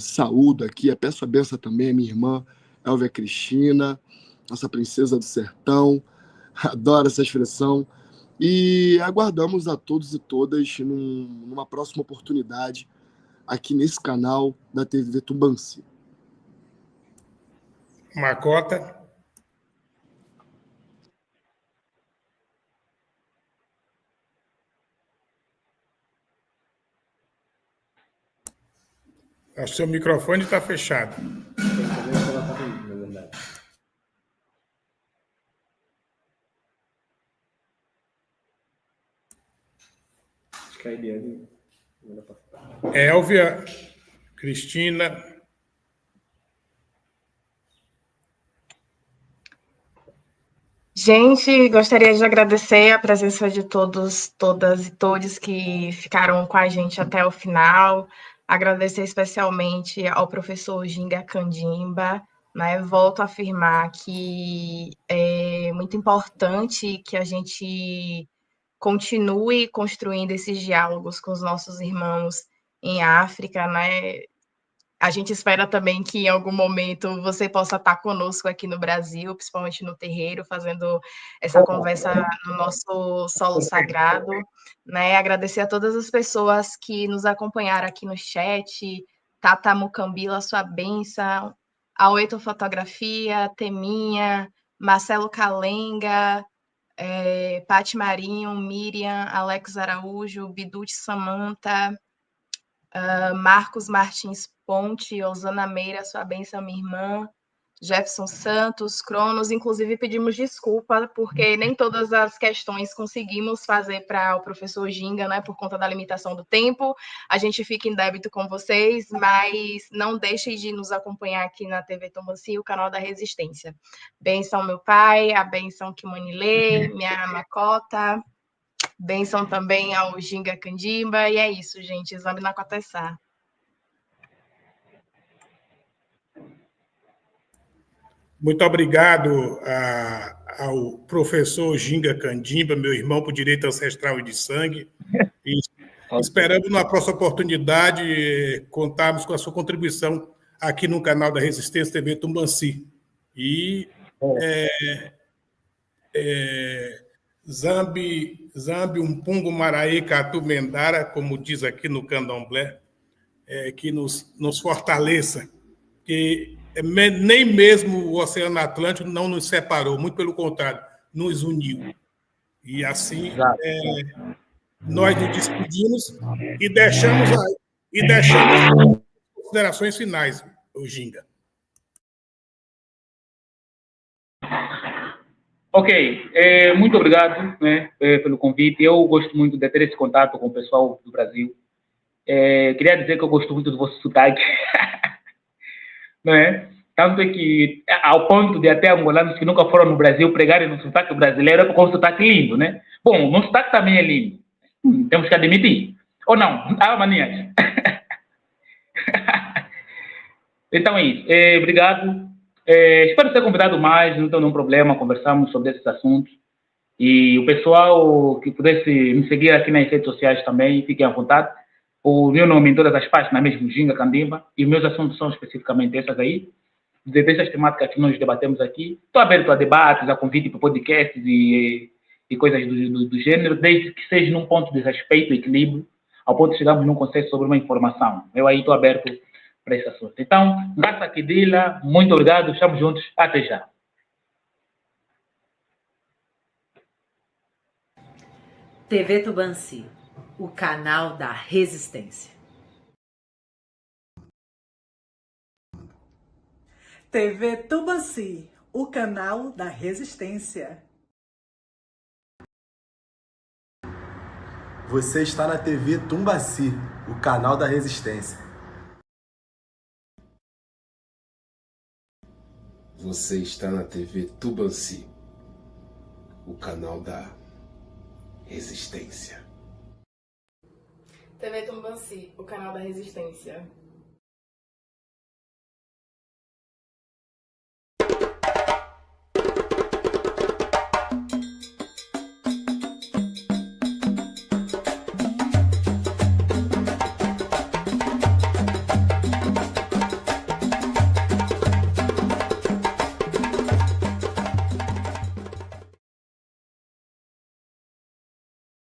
saúdo aqui, peço a bênção também a minha irmã Elvia Cristina, nossa princesa do sertão, adoro essa expressão, e aguardamos a todos e todas numa próxima oportunidade aqui nesse canal da TV Tumbanci. Macota. O seu microfone está fechado. Elvia Cristina. Gente, gostaria de agradecer a presença de todos, todas e todos que ficaram com a gente até o final. Agradecer especialmente ao professor Ginga Kandimba, né? Volto a afirmar que é muito importante que a gente continue construindo esses diálogos com os nossos irmãos em África, né? A gente espera também que em algum momento você possa estar conosco aqui no Brasil, principalmente no terreiro, fazendo essa conversa no nosso solo sagrado, né? Agradecer a todas as pessoas que nos acompanharam aqui no chat, Tata Mucambila, sua benção, Aueto Fotografia, Teminha, Marcelo Calenga, Pati Marinho, Miriam, Alex Araújo, Bidute Samanta, Marcos Martins Ponte, Osana Meira, sua bênção, minha irmã, Jefferson Santos, Cronos, inclusive pedimos desculpa, porque nem todas as questões conseguimos fazer para o professor Ginga, né, por conta da limitação do tempo. A gente fica em débito com vocês, mas não deixem de nos acompanhar aqui na TV Tumbanci, o canal da Resistência. Benção, meu pai, a benção Kimonile, minha Macota, benção também ao Ginga Kandimba, e é isso, gente, exame na Cotessá. Muito obrigado ao professor Ginga Kandimba, meu irmão por direito ancestral e de sangue. E esperamos, na próxima oportunidade, contarmos com a sua contribuição aqui no canal da Resistência TV Tumbanci. E Zambi Umpungo Maraê Catu Mendara, como diz aqui no candomblé, que nos fortaleça, que nem mesmo o Oceano Atlântico não nos separou, muito pelo contrário, nos uniu. E assim nós nos despedimos e deixamos considerações finais, o Ginga. Ok, muito obrigado, né, pelo convite. Eu gosto muito de ter esse contato com o pessoal do Brasil. Queria dizer que eu gosto muito do vosso sotaque, não é? Tanto é que, ao ponto de até angolanos que nunca foram no Brasil pregarem no sotaque brasileiro, porque é um sotaque lindo, né? Bom, o meu sotaque também é lindo. Temos que admitir. Ou não? Ah, manias. Então é isso. Obrigado. Espero ser convidado mais, não tenho nenhum problema, conversamos sobre esses assuntos. E o pessoal que pudesse me seguir aqui nas redes sociais também, fiquem à vontade. O meu nome em todas as páginas, mesmo Ginga Candimba, e os meus assuntos são especificamente essas aí. Dessas temáticas que nós debatemos aqui. Estou aberto a debates, a convite para podcasts e coisas do gênero, desde que seja num ponto de respeito e equilíbrio, ao ponto de chegarmos num consenso sobre uma informação. Eu aí estou aberto para esse assunto. Então, Ngassa Kidila, muito obrigado, estamos juntos, até já. TV Tubanci, o canal da resistência. TV Tubanci, o canal da resistência. Você está na TV Tumbaci, o canal da resistência. Você está na TV Tubanci, o canal da resistência. TV Tumbanci, o canal da resistência.